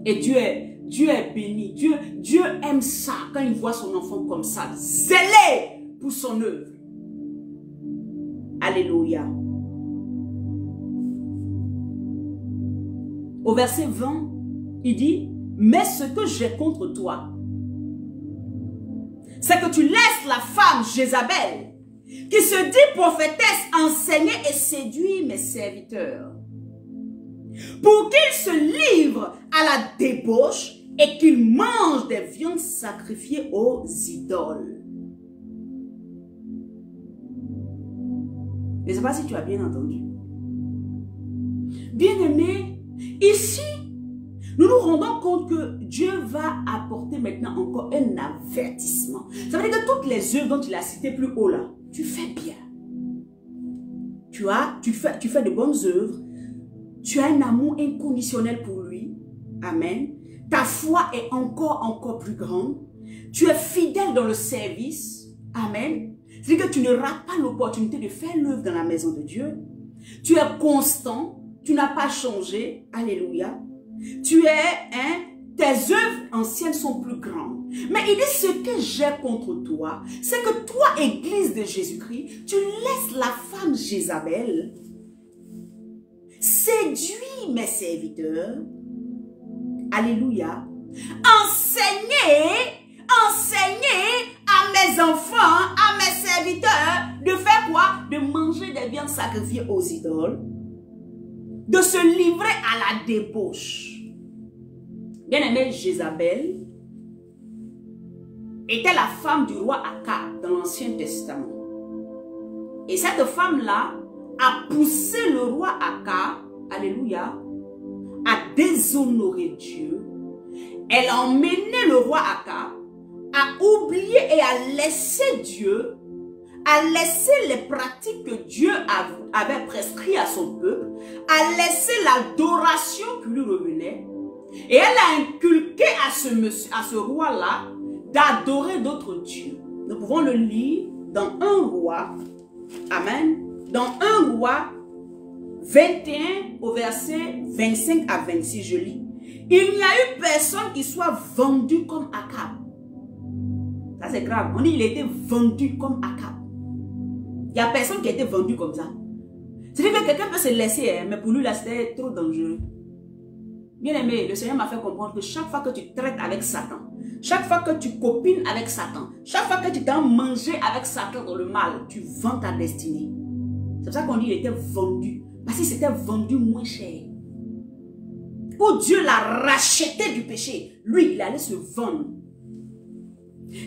[SPEAKER 1] Et Dieu Dieu est béni. Dieu aime ça quand il voit son enfant comme ça, zélé pour son œuvre. Alléluia. Au verset 20, il dit, mais ce que j'ai contre toi, c'est que tu laisses la femme Jézabel, qui se dit prophétesse, enseigner et séduire mes serviteurs, pour qu'ils se livrent à la débauche et qu'ils mangent des viandes sacrifiées aux idoles. Je ne sais pas si tu as bien entendu. Bien-aimé, ici, nous nous rendons compte que Dieu va apporter maintenant encore un avertissement. Ça veut dire que toutes les œuvres dont il a citées plus haut là, tu fais bien. Tu fais de bonnes œuvres. Tu as un amour inconditionnel pour lui. Amen. Ta foi est encore plus grande. Tu es fidèle dans le service. Amen. C'est-à-dire que tu ne rates pas l'opportunité de faire l'œuvre dans la maison de Dieu. Tu es constant. Tu n'as pas changé. Alléluia. Tu es, tes œuvres anciennes sont plus grandes. Mais il dit ce que j'ai contre toi, c'est que toi, Église de Jésus-Christ, tu laisses la femme Jézabel séduire mes serviteurs. Alléluia. Enseigner à mes enfants, à mes serviteurs, de faire quoi? De manger des viandes sacrifiées aux idoles. De se livrer à la débauche. Bien-aimée, Jézabel était la femme du roi Akab dans l'Ancien Testament. Et cette femme-là a poussé le roi Akab, alléluia, à déshonorer Dieu. Elle a emmené le roi Akab à oublier et à laisser Dieu, à laisser les pratiques que Dieu avait prescrites à son peuple, à laisser l'adoration qui lui revenait. Et elle a inculqué à ce roi-là d'adorer d'autres dieux. Nous pouvons le lire dans 1 roi, amen, dans 1 roi 21 au verset 25 à 26, je lis. Il n'y a eu personne qui soit vendu comme Akab. Ça c'est grave, on dit il était vendu comme Akab. Il n'y a personne qui a été vendu comme ça. C'est-à-dire que quelqu'un peut se laisser, mais pour lui là c'était trop dangereux. Bien aimé, le Seigneur m'a fait comprendre que chaque fois que tu traites avec Satan, chaque fois que tu copines avec Satan, chaque fois que tu t'en manges avec Satan dans le mal, tu vends ta destinée. C'est pour ça qu'on dit qu'il était vendu. Parce qu'il s'était vendu moins cher. Où Dieu l'a racheté du péché, lui, il allait se vendre.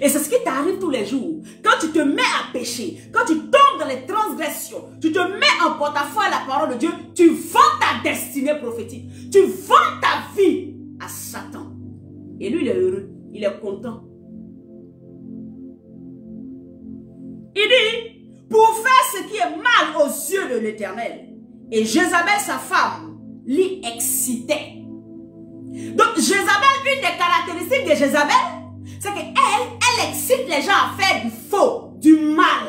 [SPEAKER 1] Et c'est ce qui t'arrive tous les jours. Quand tu te mets à pécher, quand tu tombes dans les transgressions, tu te mets en porte-à-faux à la parole de Dieu, tu vends ta destinée prophétique. Tu vends ta vie à Satan. Et lui, il est heureux, il est content. Il dit, pour faire ce qui est mal aux yeux de l'Éternel. Et Jézabel, sa femme, l'y excitait. Donc, Jézabel, une des caractéristiques de Jézabel, c'est qu'elle excite les gens à faire du faux, du mal,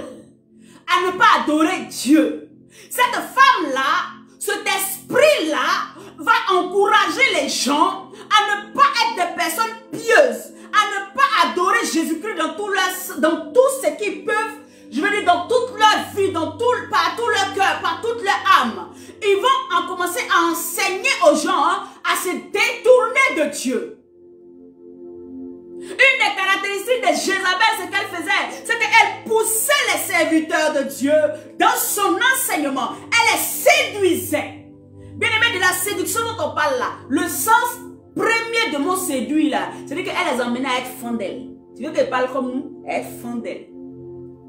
[SPEAKER 1] à ne pas adorer Dieu. Cette femme-là, cet esprit-là, va encourager les gens à ne pas être des personnes pieuses, à ne pas adorer Jésus-Christ dans tout ce qu'ils peuvent, je veux dire dans toute leur vie, par tout leur cœur, par toute leur âme. Ils vont en commencer à enseigner aux gens à se détourner de Dieu. Une des caractéristiques de Jézabel, ce qu'elle faisait, c'est qu'elle poussait les serviteurs de Dieu dans son enseignement. Elle les séduisait. Bien aimé, de la séduction dont on parle là, le sens premier de mot séduit là, c'est-à-dire qu'elle les emmenait à être fandelles. Tu veux qu'elle parle comme nous? Être fandelles.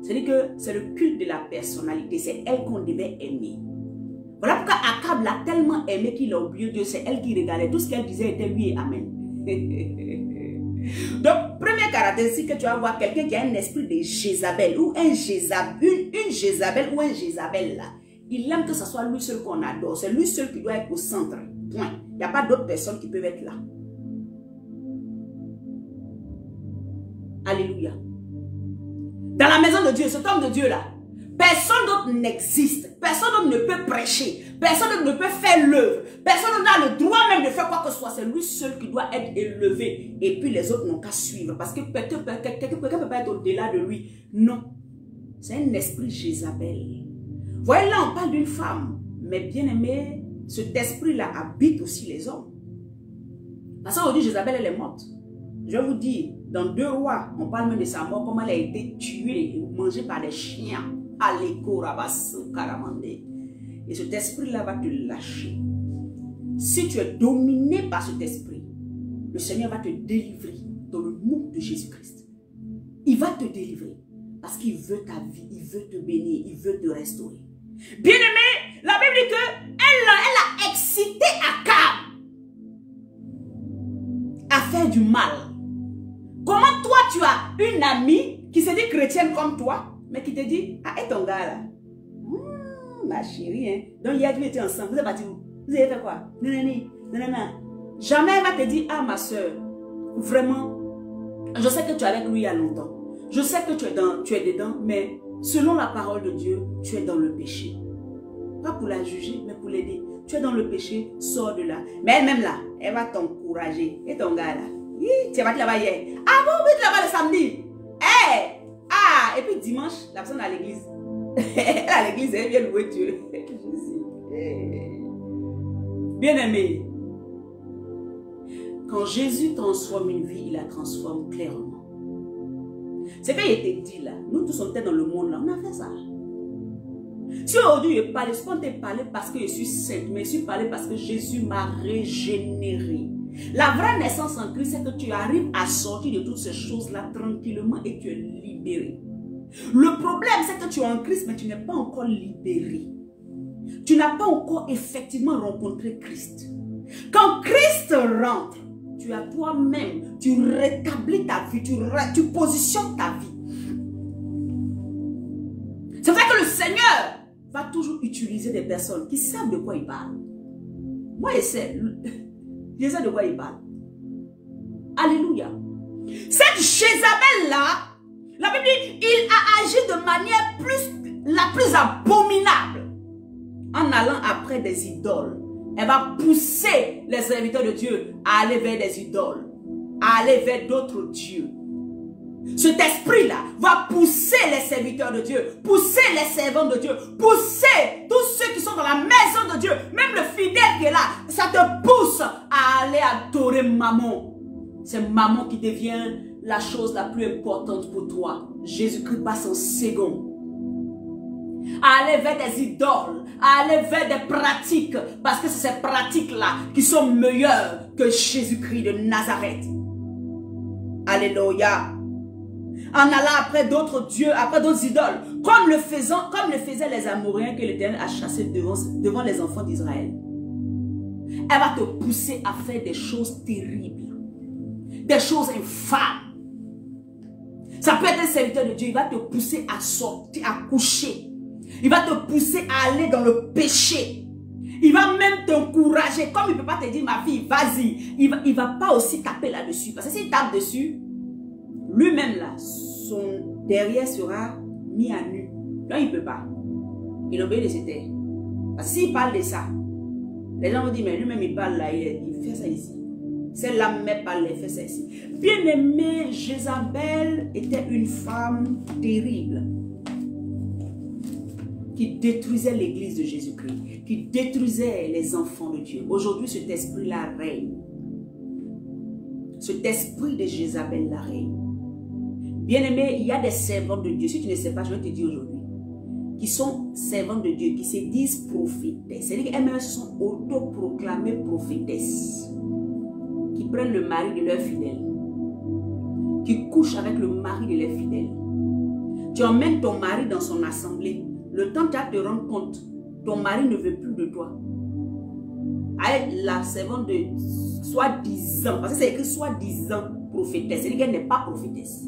[SPEAKER 1] C'est-à-dire que c'est le culte de la personnalité, c'est elle qu'on devait aimer. Voilà pourquoi Akab l'a tellement aimé qu'il a oublié Dieu, c'est elle qui regardait. Tout ce qu'elle disait était oui et amen. Donc, première caractéristique que tu vas voir, quelqu'un qui a un esprit de Jézabel ou une Jézabel ou un Jézabel là. Il aime que ce soit lui seul qu'on adore. C'est lui seul qui doit être au centre. Point. Il n'y a pas d'autres personnes qui peuvent être là. Alléluia. Dans la maison de Dieu, cet homme de Dieu là, personne d'autre n'existe. Personne ne peut prêcher. Personne ne peut faire l'œuvre. Personne n'a le droit même de faire quoi que ce soit. C'est lui seul qui doit être élevé. Et puis les autres n'ont qu'à suivre. Parce que quelqu'un ne peut pas être au-delà de lui. Non. C'est un esprit Jézabel. Voyez, là, on parle d'une femme. Mais bien aimé, cet esprit-là habite aussi les hommes. Parce qu'aujourd'hui, Jézabel, elle est morte. Je vais vous dire, dans 2 Rois, on parle même de sa mort, comment elle a été tuée et mangée par des chiens. Aleko Rabas Karamande. Et cet esprit-là va te lâcher. Si tu es dominé par cet esprit, le Seigneur va te délivrer dans le nom de Jésus-Christ. Il va te délivrer parce qu'il veut ta vie, il veut te bénir, il veut te restaurer. Bien-aimé, la Bible dit qu'elle a excité Akab à faire du mal. Comment toi tu as une amie qui se dit chrétienne comme toi, mais qui te dit, ah, et ton gars là, ma chérie, hein. Donc hier vous étiez ensemble, vous êtes partis où? Vous avez fait quoi? Non. Jamais elle va te dire, ah ma soeur, vraiment, je sais que tu es avec lui il y a longtemps. Je sais que tu es dedans, mais selon la parole de Dieu, tu es dans le péché. Pas pour la juger, mais pour l'aider. Tu es dans le péché, sors de là. Mais elle-même là, elle va t'encourager. Et ton gars là, tu es parti là-bas hier. Ah bon, oui, là-bas le samedi. Hey! Ah! Et puis dimanche, la personne est à l'église. Elle est à l'église, elle vient louer Dieu. Bien-aimé, quand Jésus transforme une vie, il la transforme clairement. C'est quand il était dit là, nous tous on était dans le monde là, on a fait ça. Si aujourd'hui je parle, je ne te parler parce que je suis sainte, mais je suis parlé parce que Jésus m'a régénéré. La vraie naissance en Christ, c'est que tu arrives à sortir de toutes ces choses-là tranquillement et tu es libéré. Le problème, c'est que tu es en Christ, mais tu n'es pas encore libéré. Tu n'as pas encore effectivement rencontré Christ. Quand Christ rentre, tu as toi-même, tu rétablis ta vie, tu positionnes ta vie. C'est vrai que le Seigneur va toujours utiliser des personnes qui savent de quoi il parle. Moi, je sais de quoi il parle. Alléluia. Cette Jézabel-là, la Bible dit, il a agi de manière la plus abominable en allant après des idoles. Elle va pousser les serviteurs de Dieu à aller vers des idoles, à aller vers d'autres dieux. Cet esprit-là va pousser les serviteurs de Dieu, pousser les servants de Dieu, pousser tous ceux qui sont dans la maison de Dieu, même le fidèle qui est là, ça te pousse à aller adorer Mammon. C'est Mammon qui devient la chose la plus importante pour toi. Jésus-Christ passe en second. À aller vers des idoles, à aller vers des pratiques, parce que c'est ces pratiques-là qui sont meilleures que Jésus-Christ de Nazareth. Alléluia. En allant après d'autres dieux, après d'autres idoles, comme le faisaient les Amoréens que l'Éternel a chassés devant les enfants d'Israël. Elle va te pousser à faire des choses terribles, des choses infâmes. Ça peut être un serviteur de Dieu, il va te pousser à sortir, à coucher. Il va te pousser à aller dans le péché. Il va même t'encourager. Comme il ne peut pas te dire, ma fille, vas-y. Il ne va pas aussi taper là-dessus. Parce que s'il tape dessus, lui-même là, son derrière sera mis à nu. Donc il ne peut pas. Il obéit de ses terres. Parce que s'il parle de ça, les gens vont dire, mais lui-même il parle là, il fait ça ici. Celle-là même parle, il fait ça ici. Bien aimé, Jézabel était une femme terrible, qui détruisait l'église de Jésus-Christ, qui détruisait les enfants de Dieu. Aujourd'hui, cet esprit-là règne. Cet esprit de Jézabel-là règne. Bien-aimé, il y a des servants de Dieu. Si tu ne sais pas, je vais te dire aujourd'hui, qui sont servants de Dieu, qui se disent prophétesses. C'est-à-dire qu'elles sont autoproclamées prophétesses, qui prennent le mari de leurs fidèles, qui couchent avec le mari de leurs fidèles. Tu emmènes ton mari dans son assemblée. Le temps que tu vas te rendre compte, ton mari ne veut plus de toi. Avec la servante de soi-disant, parce que c'est écrit soi-disant prophétesse, c'est-à-dire qu'elle n'est pas prophétesse.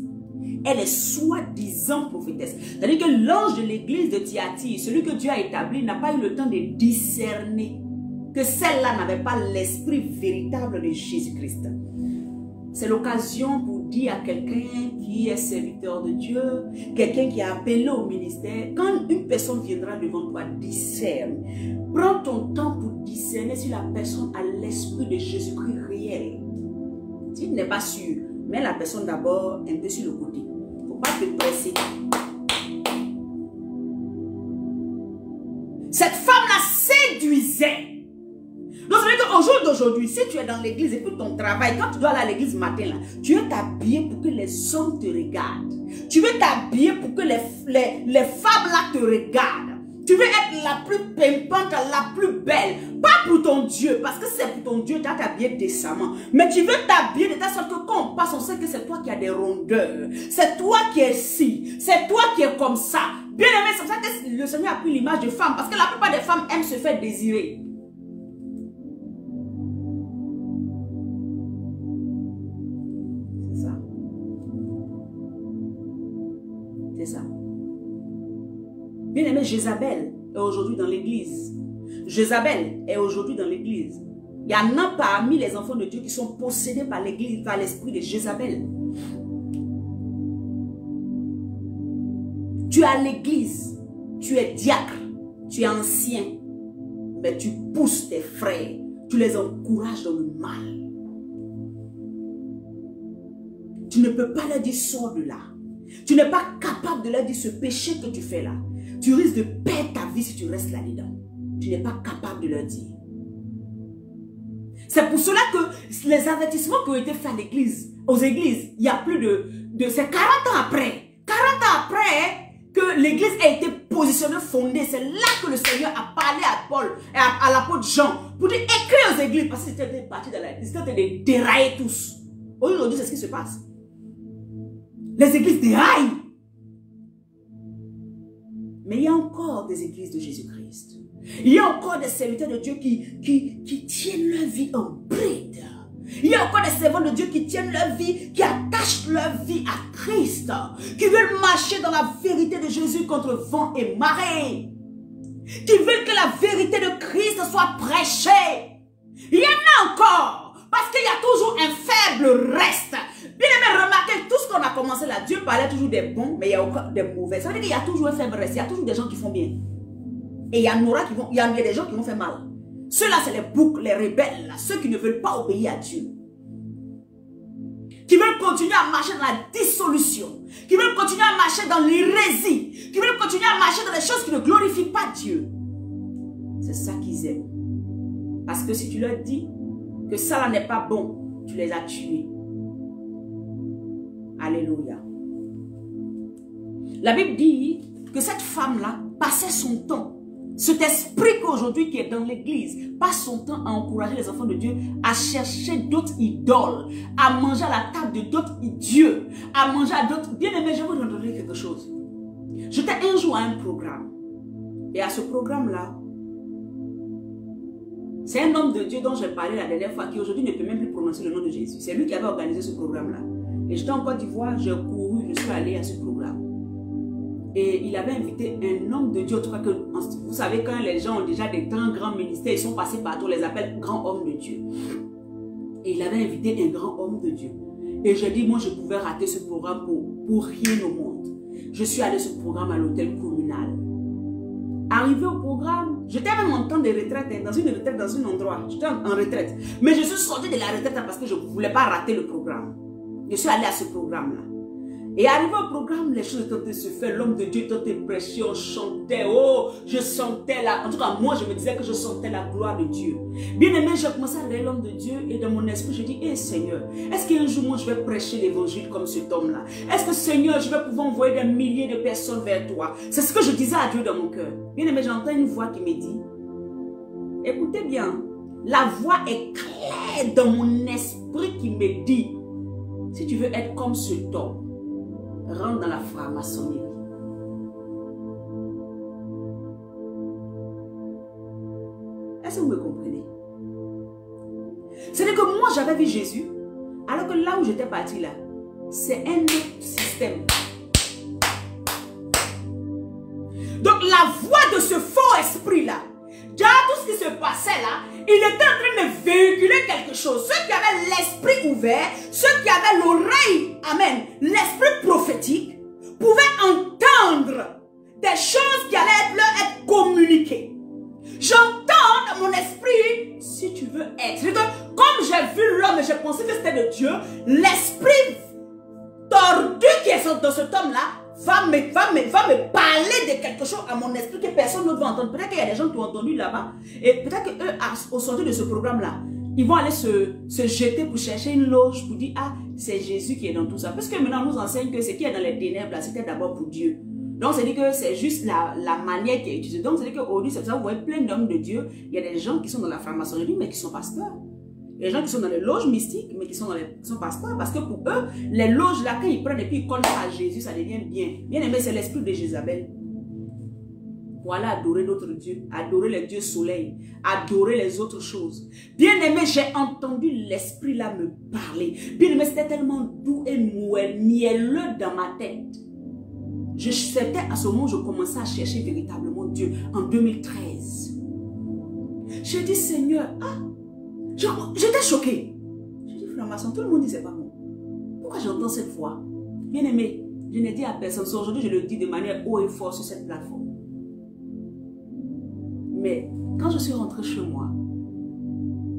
[SPEAKER 1] Elle est soi-disant prophétesse. C'est-à-dire que l'ange de l'église de Thyatire, celui que Dieu a établi, n'a pas eu le temps de discerner que celle-là n'avait pas l'esprit véritable de Jésus-Christ. C'est l'occasion pour dire à quelqu'un qui est serviteur de Dieu, quelqu'un qui est appelé au ministère, quand une personne viendra devant toi, discerne. Prends ton temps pour discerner si la personne a l'esprit de Jésus-Christ réel. Si tu n'es pas sûr, mets la personne d'abord un peu sur le côté. Il ne faut pas te presser. Cette femme-là séduisait. Donc, ça veut dire qu'au jour d'aujourd'hui, si tu es dans l'église et que ton travail, quand tu dois aller à l'église matin, là, tu veux t'habiller pour que les hommes te regardent. Tu veux t'habiller pour que les femmes là te regardent. Tu veux être la plus pimpante, la plus belle. Pas pour ton Dieu, parce que c'est pour ton Dieu, tu as t'habiller décemment. Mais tu veux t'habiller de telle sorte que quand on passe, on sait que c'est toi qui as des rondeurs. C'est toi qui es ci. C'est toi qui es comme ça. Bien aimé, c'est pour ça que le Seigneur a pris l'image de femme. Parce que la plupart des femmes aiment se faire désirer. C'est ça. Bien aimé, Jézabel est aujourd'hui dans l'église. Jézabel est aujourd'hui dans l'église. Il y en a parmi les enfants de Dieu qui sont possédés par l'église, par l'esprit de Jézabel. Tu es à l'église, tu es diacre, tu es ancien, mais tu pousses tes frères, tu les encourages dans le mal. Tu ne peux pas leur dire sors de là. Tu n'es pas capable de leur dire ce péché que tu fais là. Tu risques de perdre ta vie si tu restes là-dedans. Tu n'es pas capable de leur dire. C'est pour cela que les avertissements qui ont été faits à l'église, aux églises, il y a plus de c'est 40 ans après. 40 ans après que l'église a été positionnée, fondée. C'est là que le Seigneur a parlé à Paul et à l'apôtre Jean pour dire écrire aux églises parce qu'ils étaient partis dans l'église. Ils étaient de dérailler tous. Aujourd'hui, c'est ce qui se passe. Les églises déraillent. Mais il y a encore des églises de Jésus-Christ. Il y a encore des serviteurs de Dieu qui tiennent leur vie en bride. Il y a encore des servants de Dieu qui tiennent leur vie, qui attachent leur vie à Christ, qui veulent marcher dans la vérité de Jésus contre vent et marée, qui veulent que la vérité de Christ soit prêchée. Il y en a encore, parce qu'il y a toujours un faible reste. Bien aimé, remarquez, tout ce qu'on a commencé là, Dieu parlait toujours des bons, mais il y a encore des mauvais. Ça veut dire qu'il y a toujours un faible reste, il y a toujours des gens qui font bien. Et il y en aura qui vont, il y a des gens qui vont faire mal. Ceux-là, c'est les boucs, les rebelles, là, ceux qui ne veulent pas obéir à Dieu. Qui veulent continuer à marcher dans la dissolution. Qui veulent continuer à marcher dans l'hérésie. Qui veulent continuer à marcher dans les choses qui ne glorifient pas Dieu. C'est ça qu'ils aiment. Parce que si tu leur dis que ça là n'est pas bon, tu les as tués. Alléluia. La Bible dit que cette femme-là passait son temps. Cet esprit qu'aujourd'hui qui est dans l'église passe son temps à encourager les enfants de Dieu à chercher d'autres idoles, à manger à la table de d'autres dieux, à manger à d'autres... Bien aimé, je vais vous donner quelque chose. J'étais un jour à un programme. Et à ce programme-là, c'est un homme de Dieu dont j'ai parlé la dernière fois qui aujourd'hui ne peut même plus prononcer le nom de Jésus. C'est lui qui avait organisé ce programme-là. Et j'étais en Côte d'Ivoire, j'ai couru, je suis allé à ce programme. Et il avait invité un homme de Dieu, en tout cas que, vous savez, quand les gens ont déjà des grands ministères, ils sont passés partout, on les appelle grands hommes de Dieu. Et il avait invité un grand homme de Dieu. Et j'ai dit, moi je pouvais rater ce programme pour rien au monde. Je suis allé à ce programme à l'hôtel communal. Arrivé au programme, j'étais même en temps de retraite, dans une retraite, dans un endroit. J'étais en retraite. Mais je suis sortie de la retraite parce que je ne voulais pas rater le programme. Je suis allé à ce programme-là. Et arrivé au programme, les choses étaient en train de se faire. L'homme de Dieu était en train de prêcher, on chantait. Oh, je sentais la... En tout cas, moi, je me disais que je sentais la gloire de Dieu. Bien aimé, j'ai commencé à regarder l'homme de Dieu. Et dans mon esprit, je dis, hé Seigneur, est-ce qu'un jour, moi, je vais prêcher l'évangile comme cet homme-là? Est-ce que Seigneur, je vais pouvoir envoyer des milliers de personnes vers toi? C'est ce que je disais à Dieu dans mon cœur. Bien aimé, j'entends une voix qui me dit, écoutez bien, la voix est claire dans mon esprit qui me dit, si tu veux être comme cet homme, rentre dans la franc-maçonnerie. Est-ce que vous me comprenez? C'est-à-dire que moi, j'avais vu Jésus, alors que là où j'étais parti là, c'est un autre système. Donc la voix de ce faux esprit-là, déjà tout ce qui se passait là, il était en train de véhiculer quelque chose. Ceux qui avaient l'esprit ouvert, ceux qui avaient l'oreille, amen, l'esprit prophétique, pouvaient entendre des choses qui allaient leur être communiquées. J'entends dans mon esprit, si tu veux être. Comme j'ai vu l'homme et j'ai pensé que c'était de Dieu, l'esprit tordu qui est dans cet homme-là va me parler de quelque chose à mon esprit que personne d'autre va entendre. Peut-être qu'il y a des gens qui ont entendu là-bas et peut-être qu'eux, au sortir de ce programme-là, ils vont aller se jeter pour chercher une loge pour dire, ah, c'est Jésus qui est dans tout ça. Parce que maintenant, on nous enseigne que ce qui est dans les ténèbres, c'était d'abord pour Dieu. Donc, c'est-à-dire que c'est juste la manière qui est utilisée. Donc, c'est-à-dire qu'aujourd'hui, c'est ça, vous voyez plein d'hommes de Dieu. Il y a des gens qui sont dans la franc-maçonnerie, mais qui sont pasteurs. Il y a des gens qui sont dans les loges mystiques, mais qui sont pasteurs. Parce que pour eux, les loges là, quand ils prennent et puis ils collent ça à Jésus, ça devient bien. Bien aimé, c'est l'esprit de Jézabel. Voilà, adorer d'autres dieux, adorer les dieux soleil, adorer les autres choses. Bien aimé, j'ai entendu l'esprit là me parler. Bien aimé, c'était tellement doux et mielleux dans ma tête. C'était à ce moment où je commençais à chercher véritablement Dieu, en 2013. J'ai dit, Seigneur, j'étais choquée. J'ai dit, franc-maçon, tout le monde dit, c'est pas bon. Pourquoi j'entends cette voix? Bien aimé, je n'ai dit à personne. Aujourd'hui, je le dis de manière haut et fort sur cette plateforme. Mais quand je suis rentrée chez moi,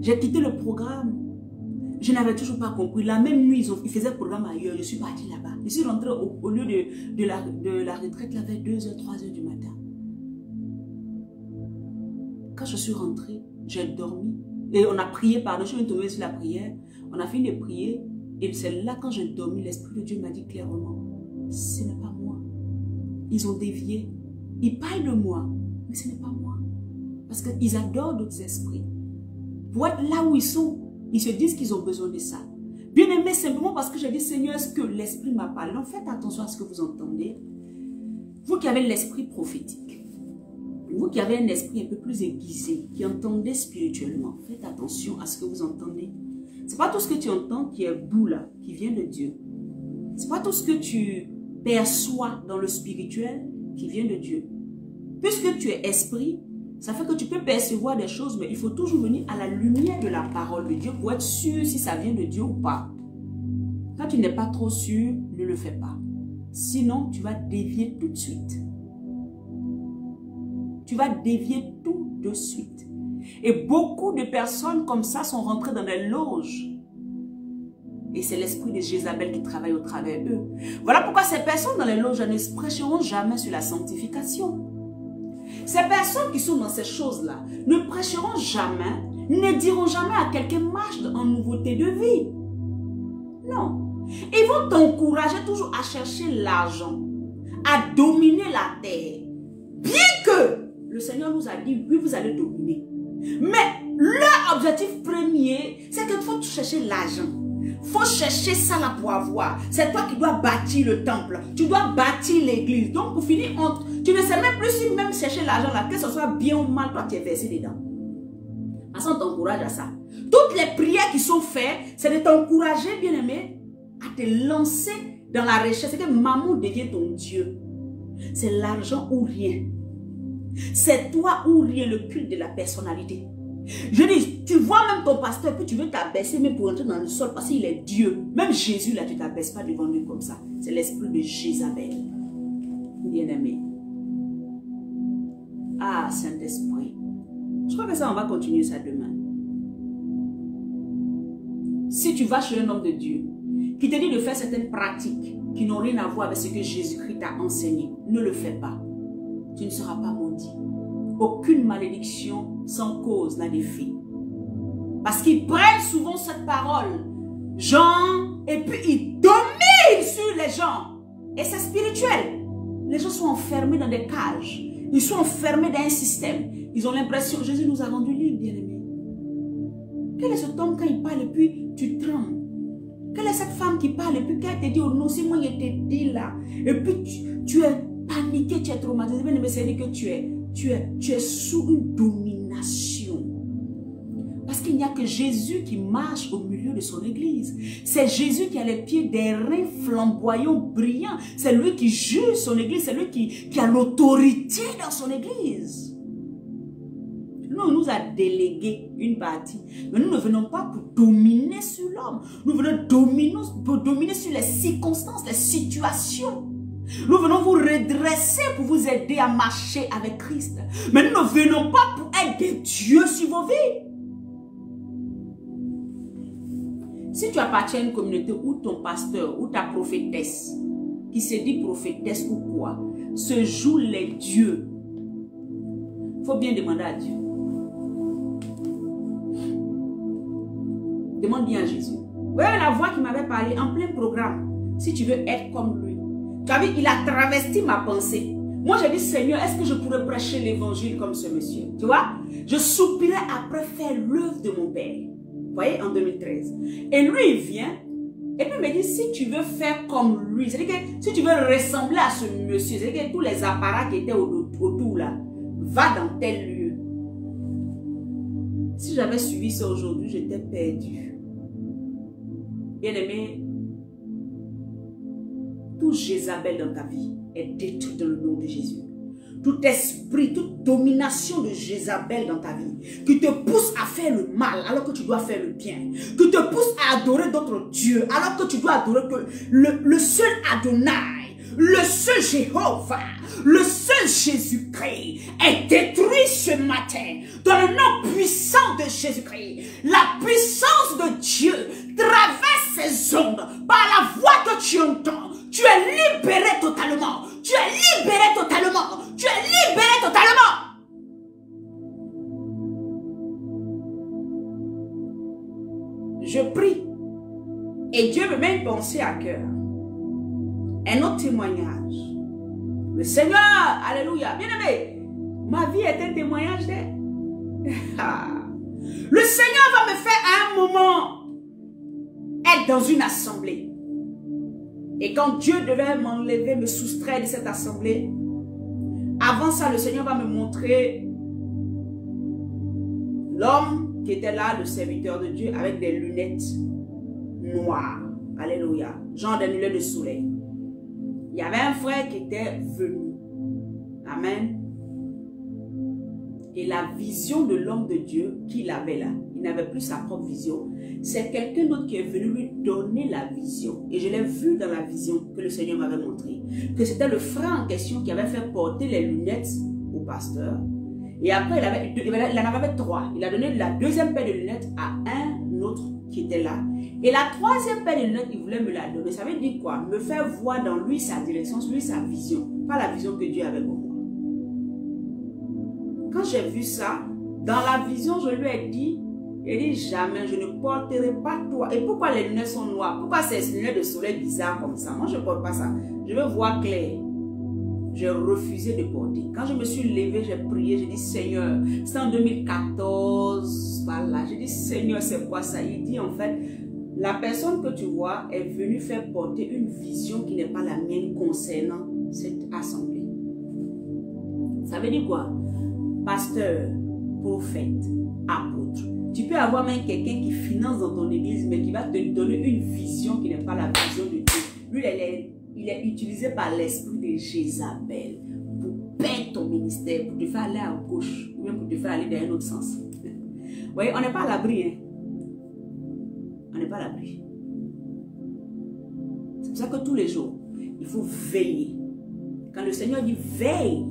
[SPEAKER 1] j'ai quitté le programme. Je n'avais toujours pas compris. La même nuit, ils faisaient le programme ailleurs. Je suis partie là-bas. Je suis rentrée au lieu de la retraite là, vers 2h, 3h du matin. Quand je suis rentrée, j'ai dormi. Et on a prié pardon. Je suis tombée sur la prière. On a fini de prier. Et c'est là, quand j'ai dormi, l'Esprit de Dieu m'a dit clairement, ce n'est pas moi. Ils ont dévié. Ils parlent de moi, mais ce n'est pas moi. Parce qu'ils adorent d'autres esprits. Pour être là où ils sont, ils se disent qu'ils ont besoin de ça. Bien aimé, simplement parce que j'ai dit, Seigneur, est-ce que l'esprit m'a parlé? Donc faites attention à ce que vous entendez. Vous qui avez l'esprit prophétique, vous qui avez un esprit un peu plus aiguisé, qui entendez spirituellement, faites attention à ce que vous entendez. Ce n'est pas tout ce que tu entends qui est bout là, qui vient de Dieu. Ce n'est pas tout ce que tu perçois dans le spirituel qui vient de Dieu. Puisque tu es esprit, ça fait que tu peux percevoir des choses, mais il faut toujours venir à la lumière de la parole de Dieu pour être sûr si ça vient de Dieu ou pas. Quand tu n'es pas trop sûr, ne le fais pas. Sinon, tu vas dévier tout de suite. Tu vas dévier tout de suite. Et beaucoup de personnes comme ça sont rentrées dans les loges. Et c'est l'esprit de Jézabel qui travaille au travers d'eux. Voilà pourquoi ces personnes dans les loges ne prêcheront jamais sur la sanctification. Ces personnes qui sont dans ces choses-là ne prêcheront jamais, ne diront jamais à quelqu'un marche en nouveauté de vie. Non. Ils vont t'encourager toujours à chercher l'argent, à dominer la terre. Bien que le Seigneur nous a dit, oui, vous allez dominer. Mais leur objectif premier, c'est qu'il faut chercher l'argent. Il faut chercher ça là pour avoir. C'est toi qui dois bâtir le temple. Tu dois bâtir l'église. Donc pour finir, tu ne sais même plus si même chercher l'argent là, que ce soit bien ou mal, toi tu es versé dedans. Parce qu'on t'encourage à ça. Toutes les prières qui sont faites, c'est de t'encourager, bien aimé, à te lancer dans la recherche. C'est que maman devient ton Dieu. C'est l'argent ou rien. C'est toi ou rien, le culte de la personnalité. Je dis, tu vois même ton pasteur, puis tu veux t'abaisser même pour entrer dans le sol parce qu'il est Dieu. Même Jésus, là, tu ne t'abaisses pas devant lui comme ça. C'est l'esprit de Jézabel. Bien-aimé. Ah, Saint-Esprit. Je crois que ça, on va continuer ça demain. Si tu vas chez un homme de Dieu qui te dit de faire certaines pratiques qui n'ont rien à voir avec ce que Jésus-Christ t'a enseigné, ne le fais pas. Tu ne seras pas maudit. Aucune malédiction sans cause n'a d'effet. Parce qu'ils prennent souvent cette parole, genre, et puis ils dominent sur les gens. Et c'est spirituel. Les gens sont enfermés dans des cages. Ils sont enfermés dans un système. Ils ont l'impression que Jésus nous a rendus libres, bien-aimés. Quel est cet homme quand il parle et puis tu trembles? Quelle est cette femme qui parle et puis quand elle te dit, oh non, c'est moi qui te dit là. Et puis tu es paniqué, tu es traumatisé. Mais c'est dire que tu es sous une domination. Parce qu'il n'y a que Jésus qui marche au milieu de son église. C'est Jésus qui a les pieds des reins flamboyants, brillants. C'est lui qui juge son église. C'est lui qui a l'autorité dans son église. Non, il nous a délégué une partie. Mais nous ne venons pas pour dominer sur l'homme. Nous venons pour dominer sur les circonstances, les situations. Nous venons vous redresser pour vous aider à marcher avec Christ. Mais nous ne venons pas pour être des dieux sur vos vies. Si tu appartiens à une communauté où ton pasteur ou ta prophétesse, qui se dit prophétesse ou quoi, se joue les dieux, il faut bien demander à Dieu. Demande bien à Jésus. Vous voyez la voix qui m'avait parlé en plein programme. Si tu veux être comme lui. Tu as vu, il a travesti ma pensée. Moi, j'ai dit, Seigneur, est-ce que je pourrais prêcher l'évangile comme ce monsieur? Tu vois, je soupirais après faire l'œuvre de mon père. Vous voyez, en 2013. Et lui, il vient, et puis il me dit, si tu veux faire comme lui, c'est-à-dire que si tu veux ressembler à ce monsieur, c'est-à-dire que tous les appareils qui étaient autour là, va dans tel lieu. Si j'avais suivi ça aujourd'hui, j'étais perdu. Bien aimé, tout Jézabel dans ta vie est détruit dans le nom de Jésus. Tout esprit, toute domination de Jézabel dans ta vie, qui te pousse à faire le mal alors que tu dois faire le bien, qui te pousse à adorer d'autres dieux alors que tu dois adorer que le seul Adonai, le seul Jéhovah, le seul Jésus-Christ est détruit ce matin dans le nom puissant de Jésus-Christ. La puissance de Dieu traverse ces ondes par la voix que tu entends. Tu es libéré totalement. Tu es libéré totalement. Tu es libéré totalement. Je prie et Dieu me met une pensée à cœur. Un autre témoignage. Le Seigneur, alléluia, bien aimé, ma vie est un témoignage d'elle. Le Seigneur va me faire à un moment être dans une assemblée. Et quand Dieu devait m'enlever, me soustraire de cette assemblée, avant ça, le Seigneur va me montrer l'homme qui était là, le serviteur de Dieu, avec des lunettes noires. Alléluia. Genre des lunettes de soleil. Il y avait un frère qui était venu. Amen. Et la vision de l'homme de Dieu qu'il avait là, il n'avait plus sa propre vision. C'est quelqu'un d'autre qui est venu lui donner la vision. Et je l'ai vu dans la vision que le Seigneur m'avait montré. Que c'était le frère en question qui avait fait porter les lunettes au pasteur. Et après, il en avait 3. Il a donné la deuxième paire de lunettes à un autre qui était là. Et la troisième paire de lunettes, il voulait me la donner. Ça veut dire quoi? Me faire voir dans lui sa direction, lui sa vision. Pas la vision que Dieu avait pour moi. Quand j'ai vu ça, dans la vision, je lui ai dit, jamais, je ne porterai pas toi. Et pourquoi les lunettes sont noires? Pourquoi ces lunettes de soleil bizarres comme ça? Moi, je ne porte pas ça. Je veux voir clair. J'ai refusé de porter. Quand je me suis levée, j'ai prié, j'ai dit, Seigneur, c'est en 2014, voilà. J'ai dit, Seigneur, c'est quoi ça? Il dit, en fait, la personne que tu vois est venue faire porter une vision qui n'est pas la mienne concernant cette assemblée. Ça veut dire quoi? Pasteur, prophète, apôtre. Tu peux avoir même quelqu'un qui finance dans ton église, mais qui va te donner une vision qui n'est pas la vision de Dieu. Lui, il est utilisé par l'esprit de Jézabel pour perdre ton ministère, pour te faire aller à gauche, ou même pour te faire aller dans un autre sens. Vous voyez, on n'est pas à l'abri. Hein? On n'est pas à l'abri. C'est pour ça que tous les jours, il faut veiller. Quand le Seigneur dit veille,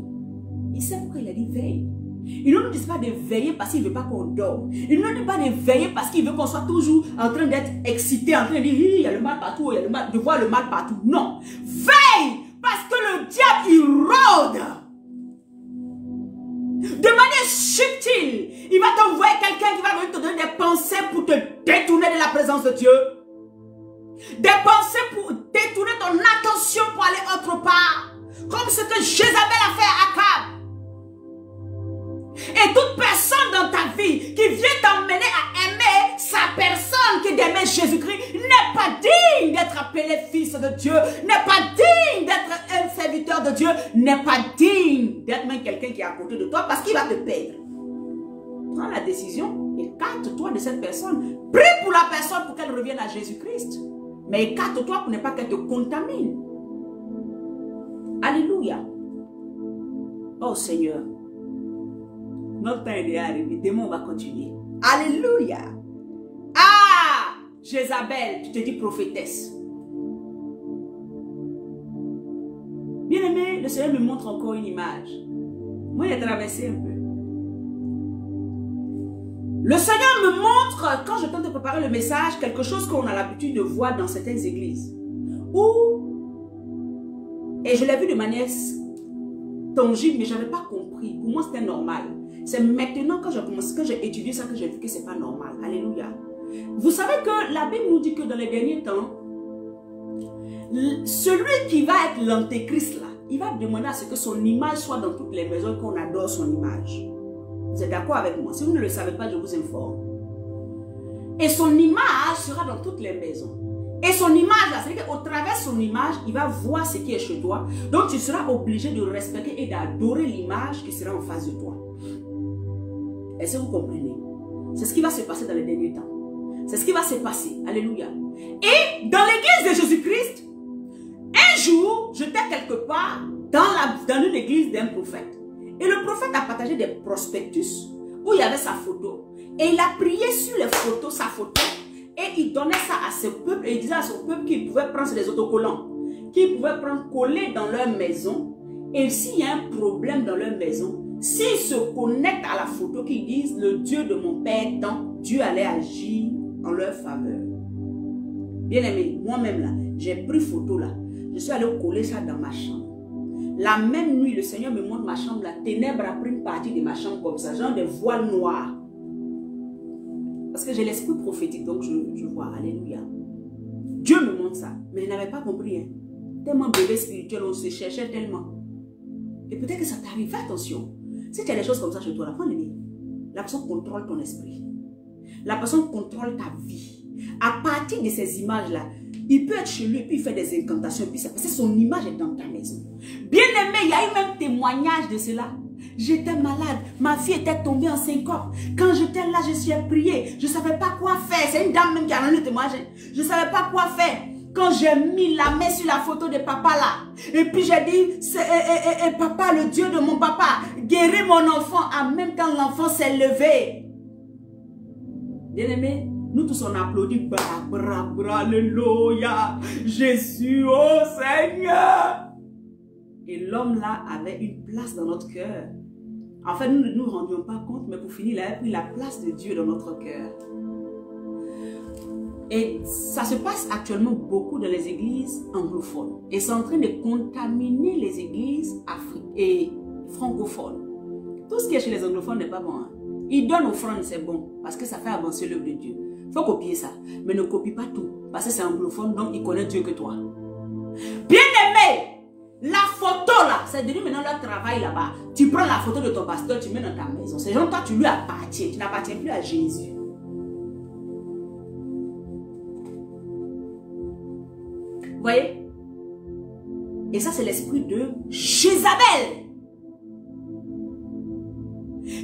[SPEAKER 1] il sait pourquoi il a dit veille. Il ne nous dit pas de veiller parce qu'il ne veut pas qu'on dorme. Il ne nous dit pas de veiller parce qu'il veut qu'on soit toujours en train d'être excité, en train de dire il y a le mal partout, il y a le mal, de voir le mal partout. Non. Veille parce que le diable il rôde. De manière subtile, il va t'envoyer quelqu'un qui va venir te donner des pensées pour te détourner de la présence de Dieu. Des pensées pour détourner ton attention pour aller autre part. Comme ce que Jézabel a fait à Akab. Et toute personne dans ta vie qui vient t'emmener à aimer sa personne, qui d'aimer Jésus-Christ, n'est pas digne d'être appelé fils de Dieu, n'est pas digne d'être un serviteur de Dieu, n'est pas digne d'être même quelqu'un qui est à côté de toi parce qu'il va te perdre. Prends la décision, écarte-toi de cette personne. Prie pour la personne pour qu'elle revienne à Jésus-Christ. Mais écarte-toi pour ne pas qu'elle te contamine. Alléluia. Oh Seigneur. Notre temps est arrivé. Demain, on va continuer. Alléluia. Ah, Jézabel, tu te dis prophétesse. Bien-aimé, le Seigneur me montre encore une image. Moi, il a traversé un peu. Le Seigneur me montre, quand je tente de préparer le message, quelque chose qu'on a l'habitude de voir dans certaines églises. Et je l'ai vu de manière tangible, mais je n'avais pas compris. Pour moi, c'était normal. C'est maintenant quand j'ai étudié ça que j'ai vu que ce n'est pas normal. Alléluia. Vous savez que la Bible nous dit que dans les derniers temps, celui qui va être l'antéchrist là, il va demander à ce que son image soit dans toutes les maisons, qu'on adore son image. Vous êtes d'accord avec moi? Si vous ne le savez pas, je vous informe. Et son image sera dans toutes les maisons. Et son image, c'est-à-dire qu'au travers de son image, il va voir ce qui est chez toi. Donc tu seras obligé de respecter et d'adorer l'image qui sera en face de toi. Est-ce que vous comprenez? C'est ce qui va se passer dans les derniers temps. C'est ce qui va se passer. Alléluia. Et dans l'église de Jésus-Christ, un jour, j'étais quelque part dans une église d'un prophète. Et le prophète a partagé des prospectus où il y avait sa photo. Et il a prié sur les photos, sa photo. Et il donnait ça à ce peuple. Et il disait à son peuple qu'il pouvait prendre des autocollants. Qu'ils pouvaient prendre, coller dans leur maison. Et s'il y a un problème dans leur maison, s'ils se connectent à la photo, qu'ils disent le Dieu de mon père tant, Dieu allait agir en leur faveur. Bien aimé, moi-même là, j'ai pris photo là. Je suis allé coller ça dans ma chambre. La même nuit, le Seigneur me montre ma chambre, la ténèbre a pris une partie de ma chambre comme ça, genre des voiles noirs. Parce que j'ai l'esprit prophétique, donc je vois, alléluia. Dieu me montre ça, mais je n'avais pas compris. Hein. Tellement bébé spirituel, on se cherchait tellement. Et peut-être que ça t'arrive, fais attention. Si tu as des choses comme ça chez toi, la personne contrôle ton esprit. La personne contrôle ta vie. À partir de ces images-là, il peut être chez lui et puis il fait des incantations. Et puis c'est parce que son image est dans ta maison. Bien aimé, il y a eu même témoignage de cela. J'étais malade, ma fille était tombée en syncope. Quand j'étais là, je suis prié. Je ne savais pas quoi faire. C'est une dame même qui a rendu le témoignage. Je ne savais pas quoi faire. Quand j'ai mis la main sur la photo de papa là, et puis j'ai dit, papa, le Dieu de mon papa, guéris mon enfant. En même temps, l'enfant s'est levé. Bien aimé, nous tous on applaudit, bra, bra, bra, alléluia, Jésus, oh Seigneur. Et l'homme là avait une place dans notre cœur. En fait, nous ne nous rendions pas compte, mais pour finir, il avait pris la place de Dieu dans notre cœur. Et ça se passe actuellement beaucoup dans les églises anglophones. Et c'est en train de contaminer les églises et francophones. Tout ce qui est chez les anglophones n'est pas bon. Hein? Ils donnent offrande, c'est bon, parce que ça fait avancer l'œuvre de Dieu. Il faut copier ça. Mais ne copie pas tout, parce que c'est anglophone, donc ils connaissent Dieu que toi. Bien-aimé, la photo là, c'est devenu maintenant leur travail là-bas. Tu prends la photo de ton pasteur, tu mets dans ta maison. Ces gens, toi, tu lui appartiens. Tu n'appartiens plus à Jésus. Vous voyez? Et ça, c'est l'esprit de Jézabel.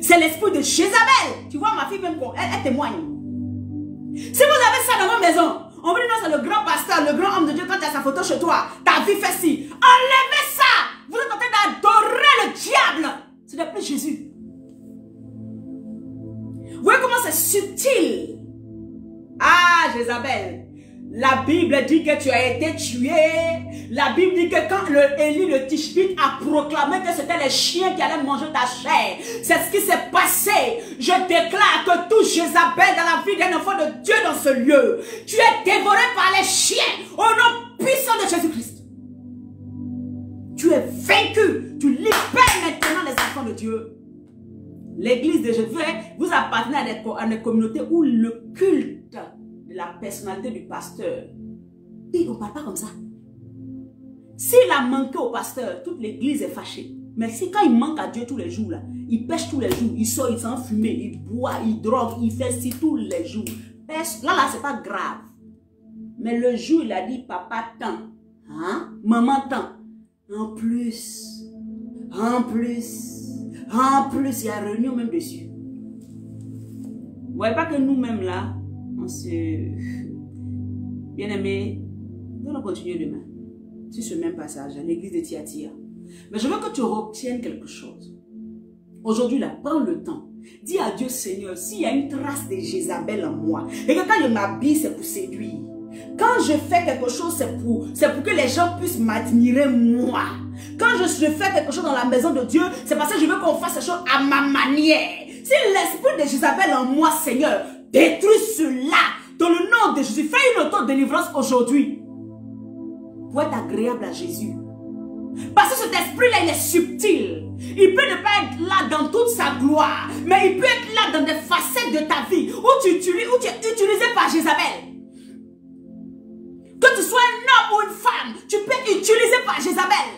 [SPEAKER 1] C'est l'esprit de Jézabel. Tu vois, ma fille, même, elle témoigne. Si vous avez ça dans votre maison, on vous dit non, c'est le grand pasteur, le grand homme de Dieu, quand tu as sa photo chez toi, ta vie fait ci. Enlevez ça. Vous êtes en train d'adorer le diable. Ce n'est plus Jésus. Vous voyez comment c'est subtil. Ah, Jézabel. La Bible dit que tu as été tué. La Bible dit que quand Élie le Tishbite a proclamé que c'était les chiens qui allaient manger ta chair, c'est ce qui s'est passé. Je déclare que tout Jézabel dans la vie d'un enfant de Dieu dans ce lieu, tu es dévoré par les chiens au nom puissant de Jésus-Christ. Tu es vaincu. Tu libères maintenant les enfants de Dieu. L'église de Jésus, vous appartenez à des communautés où le culte de la personnalité du pasteur, on ne parle pas comme ça. S'il a manqué au pasteur, toute l'église est fâchée. Mais si quand il manque à Dieu tous les jours, là, il pêche tous les jours, il sort, il s'en fume, il boit, il drogue, il fait ci tous les jours. Là, c'est pas grave. Mais le jour, il a dit, papa tant, hein? Maman tant. En plus, il y a réunion même dessus. Vous voyez pas que nous-mêmes là, on se... Bien aimé, nous allons continuer demain. Sur ce même passage, à l'église de Thyatire. Mais je veux que tu retiennes quelque chose. Aujourd'hui, là, prends le temps. Dis à Dieu, Seigneur, s'il y a une trace de Jézabel en moi, et que quand je m'habille, c'est pour séduire. Quand je fais quelque chose, c'est pour que les gens puissent m'admirer moi. Quand je fais quelque chose dans la maison de Dieu, c'est parce que je veux qu'on fasse ces choses à ma manière. Si l'esprit de Jézabel en moi, Seigneur, détruis cela. Dans le nom de Jésus, fais une auto-délivrance aujourd'hui. Pour être agréable à Jésus. Parce que cet esprit-là, il est subtil. Il peut ne pas être là dans toute sa gloire. Mais il peut être là dans des facettes de ta vie. Où tu es utilisé par Jézabel. Que tu sois un homme ou une femme, tu peux être utilisé par Jézabel.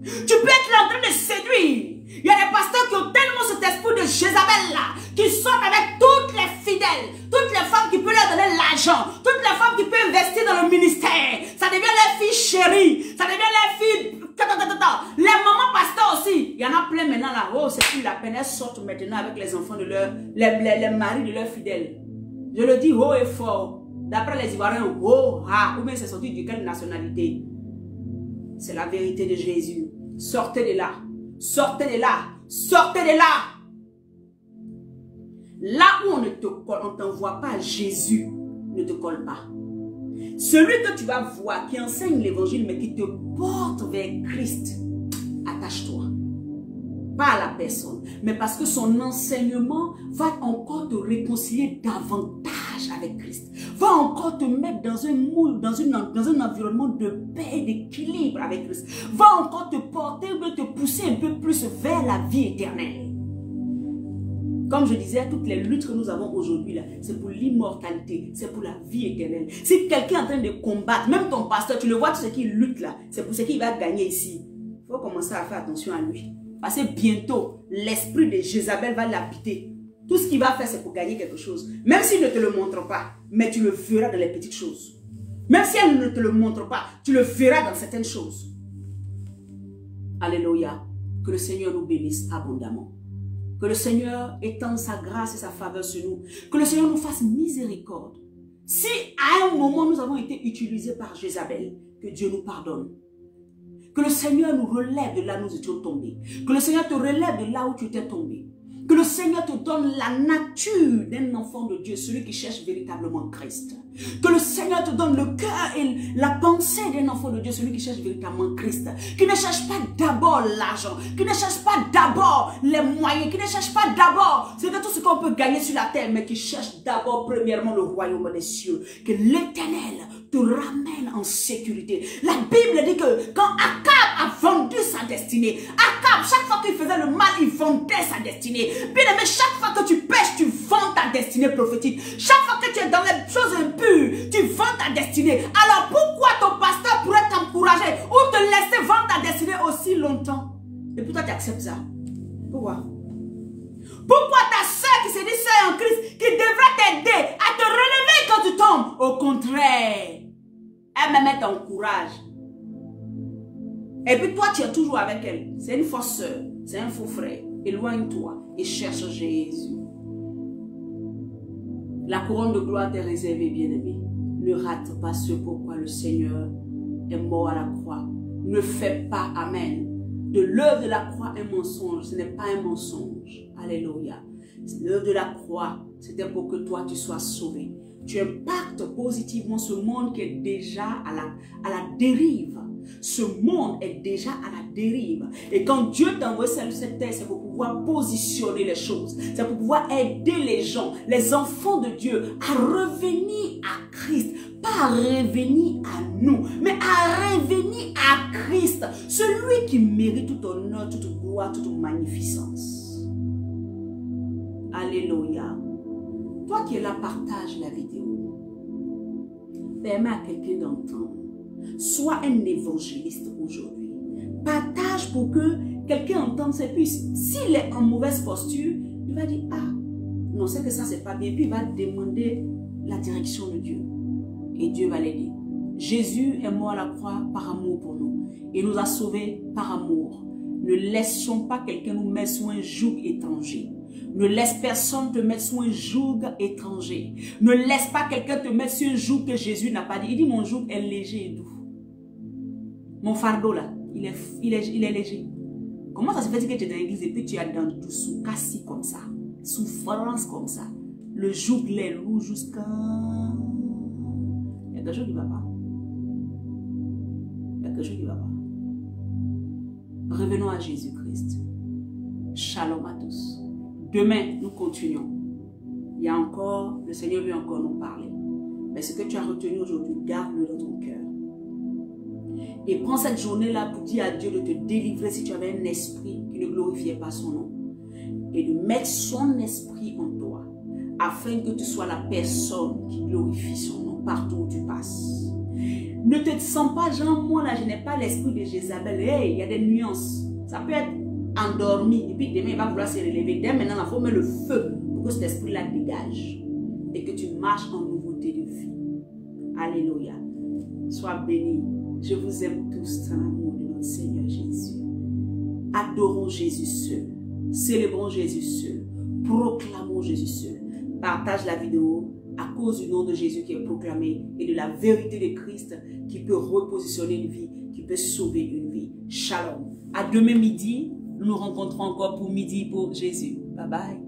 [SPEAKER 1] Tu peux être là en train de séduire. Il y a des pasteurs qui ont tellement cet esprit de Jézabel là, qui sortent avec toutes les fidèles, toutes les femmes qui peuvent leur donner l'argent, toutes les femmes qui peuvent investir dans le ministère. Ça devient les filles chéries, ça devient les filles... Les mamans pasteurs aussi. Il y en a plein maintenant là. Oh, c'est plus la peine. Elles sortent maintenant avec les enfants de les maris de leurs fidèles. Je le dis haut et fort. D'après les Ivoiriens, oh, ah, ou bien c'est sorti de quelle nationalité? C'est la vérité de Jésus. Sortez de là. Sortez de là. Sortez de là. Là où on ne te colle, on ne t'envoie pas Jésus, ne te colle pas. Celui que tu vas voir qui enseigne l'évangile mais qui te porte vers Christ, attache-toi. Pas à la personne, mais parce que son enseignement va encore te réconcilier davantage avec Christ. Va encore te mettre dans un moule, dans un environnement de paix et d'équilibre avec Christ. Va encore te porter ou te pousser un peu plus vers la vie éternelle. Comme je disais, toutes les luttes que nous avons aujourd'hui, c'est pour l'immortalité, c'est pour la vie éternelle. Si quelqu'un est en train de combattre, même ton pasteur, tu le vois, tout ce qu'il lutte là, c'est pour ce qu'il va gagner ici. Il faut commencer à faire attention à lui. Parce que bientôt, l'esprit de Jézabel va l'habiter. Tout ce qu'il va faire, c'est pour gagner quelque chose. Même s'il ne te le montre pas, mais tu le verras dans les petites choses. Même si elle ne te le montre pas, tu le verras dans certaines choses. Alléluia. Que le Seigneur nous bénisse abondamment. Que le Seigneur étende sa grâce et sa faveur sur nous. Que le Seigneur nous fasse miséricorde. Si à un moment nous avons été utilisés par Jézabel, que Dieu nous pardonne. Que le Seigneur nous relève de là où nous étions tombés. Que le Seigneur te relève de là où tu étais tombé. Que le Seigneur te donne la nature d'un enfant de Dieu, celui qui cherche véritablement Christ. Que le Seigneur te donne le cœur et la pensée d'un enfant de Dieu, celui qui cherche véritablement Christ. Qui ne cherche pas d'abord l'argent, qui ne cherche pas d'abord les moyens, qui ne cherche pas d'abord tout ce qu'on peut gagner sur la terre, mais qui cherche d'abord premièrement le royaume des cieux. Que l'Éternel te ramène en sécurité. La Bible dit que quand Akab a vendu sa destinée, Akab, chaque fois qu'il faisait le mal, il vendait sa destinée. Bien aimé, chaque fois que tu pêches, tu vends ta destinée prophétique. Chaque fois que tu es dans les choses impures, tu vends ta destinée. Alors pourquoi ton pasteur pourrait t'encourager ou te laisser vendre ta destinée aussi longtemps? Et pourquoi tu acceptes ça? Pourquoi? Pourquoi ta soeur qui se dit soeur en Christ, qui devrait t'aider à te relever quand tu tombes? Au contraire, elle t'encourage. Et puis toi, tu es toujours avec elle. C'est une fausse soeur, c'est un faux frère. Éloigne-toi et cherche Jésus. La couronne de gloire t'est réservée, bien-aimé. Ne rate pas ce pourquoi le Seigneur est mort à la croix. Ne fais pas, amen, de l'œuvre de la croix un mensonge. Ce n'est pas un mensonge. Alléluia. L'œuvre de la croix, c'était pour que toi, tu sois sauvé. Tu impactes positivement ce monde qui est déjà à la dérive. Ce monde est déjà à la dérive. Et quand Dieu t'envoie sur cette terre, c'est pour pouvoir positionner les choses. C'est pour pouvoir aider les gens, les enfants de Dieu, à revenir à Christ. Pas à revenir à nous, mais à revenir à Christ. Celui qui mérite tout honneur, toute gloire, toute magnificence. Alléluia. Toi qui es là, partage la vidéo. Permets à quelqu'un d'entendre. Sois un évangéliste aujourd'hui. Partage pour que quelqu'un entende ça. Puis s'il est en mauvaise posture, il va dire, ah, non, c'est que ça, c'est pas bien. Puis il va demander la direction de Dieu. Et Dieu va l'aider. Jésus est mort à la croix par amour pour nous. Il nous a sauvés par amour. Ne laissons pas quelqu'un nous mettre sous un joug étranger. Ne laisse personne te mettre sous un joug étranger. Ne laisse pas quelqu'un te mettre sur un joug que Jésus n'a pas dit. Il dit, mon joug est léger et doux. Mon fardeau là, il est léger. Comment ça se fait que tu es dans l'église et puis tu es dans tout sous cassis comme ça, souffrance comme ça, le joug les loups jusqu'à... Il y a quelque chose qui ne va pas. Il y a quelque chose qui ne va pas. Revenons à Jésus-Christ. Shalom à tous. Demain, nous continuons. Il y a encore, le Seigneur veut encore nous parler. Mais ce que tu as retenu aujourd'hui, garde-le dans ton cœur. Et prends cette journée-là pour dire à Dieu de te délivrer si tu avais un esprit qui ne glorifiait pas son nom. Et de mettre son esprit en toi, afin que tu sois la personne qui glorifie son nom partout où tu passes. Ne te sens pas, genre, moi là, je n'ai pas l'esprit de Jézabel. Hey, il y a des nuances. Ça peut être endormi, et puis demain, il va vouloir se relever. Dès maintenant, il faut mettre le feu pour que cet esprit-là dégage. Et que tu marches en nouveauté de vie. Alléluia. Sois béni. Je vous aime tous dans l'amour de notre Seigneur Jésus. Adorons Jésus seul. Célébrons Jésus seul. Proclamons Jésus seul. Partage la vidéo à cause du nom de Jésus qui est proclamé et de la vérité de Christ qui peut repositionner une vie, qui peut sauver une vie. Shalom. À demain midi, nous nous rencontrons encore pour midi pour Jésus. Bye bye.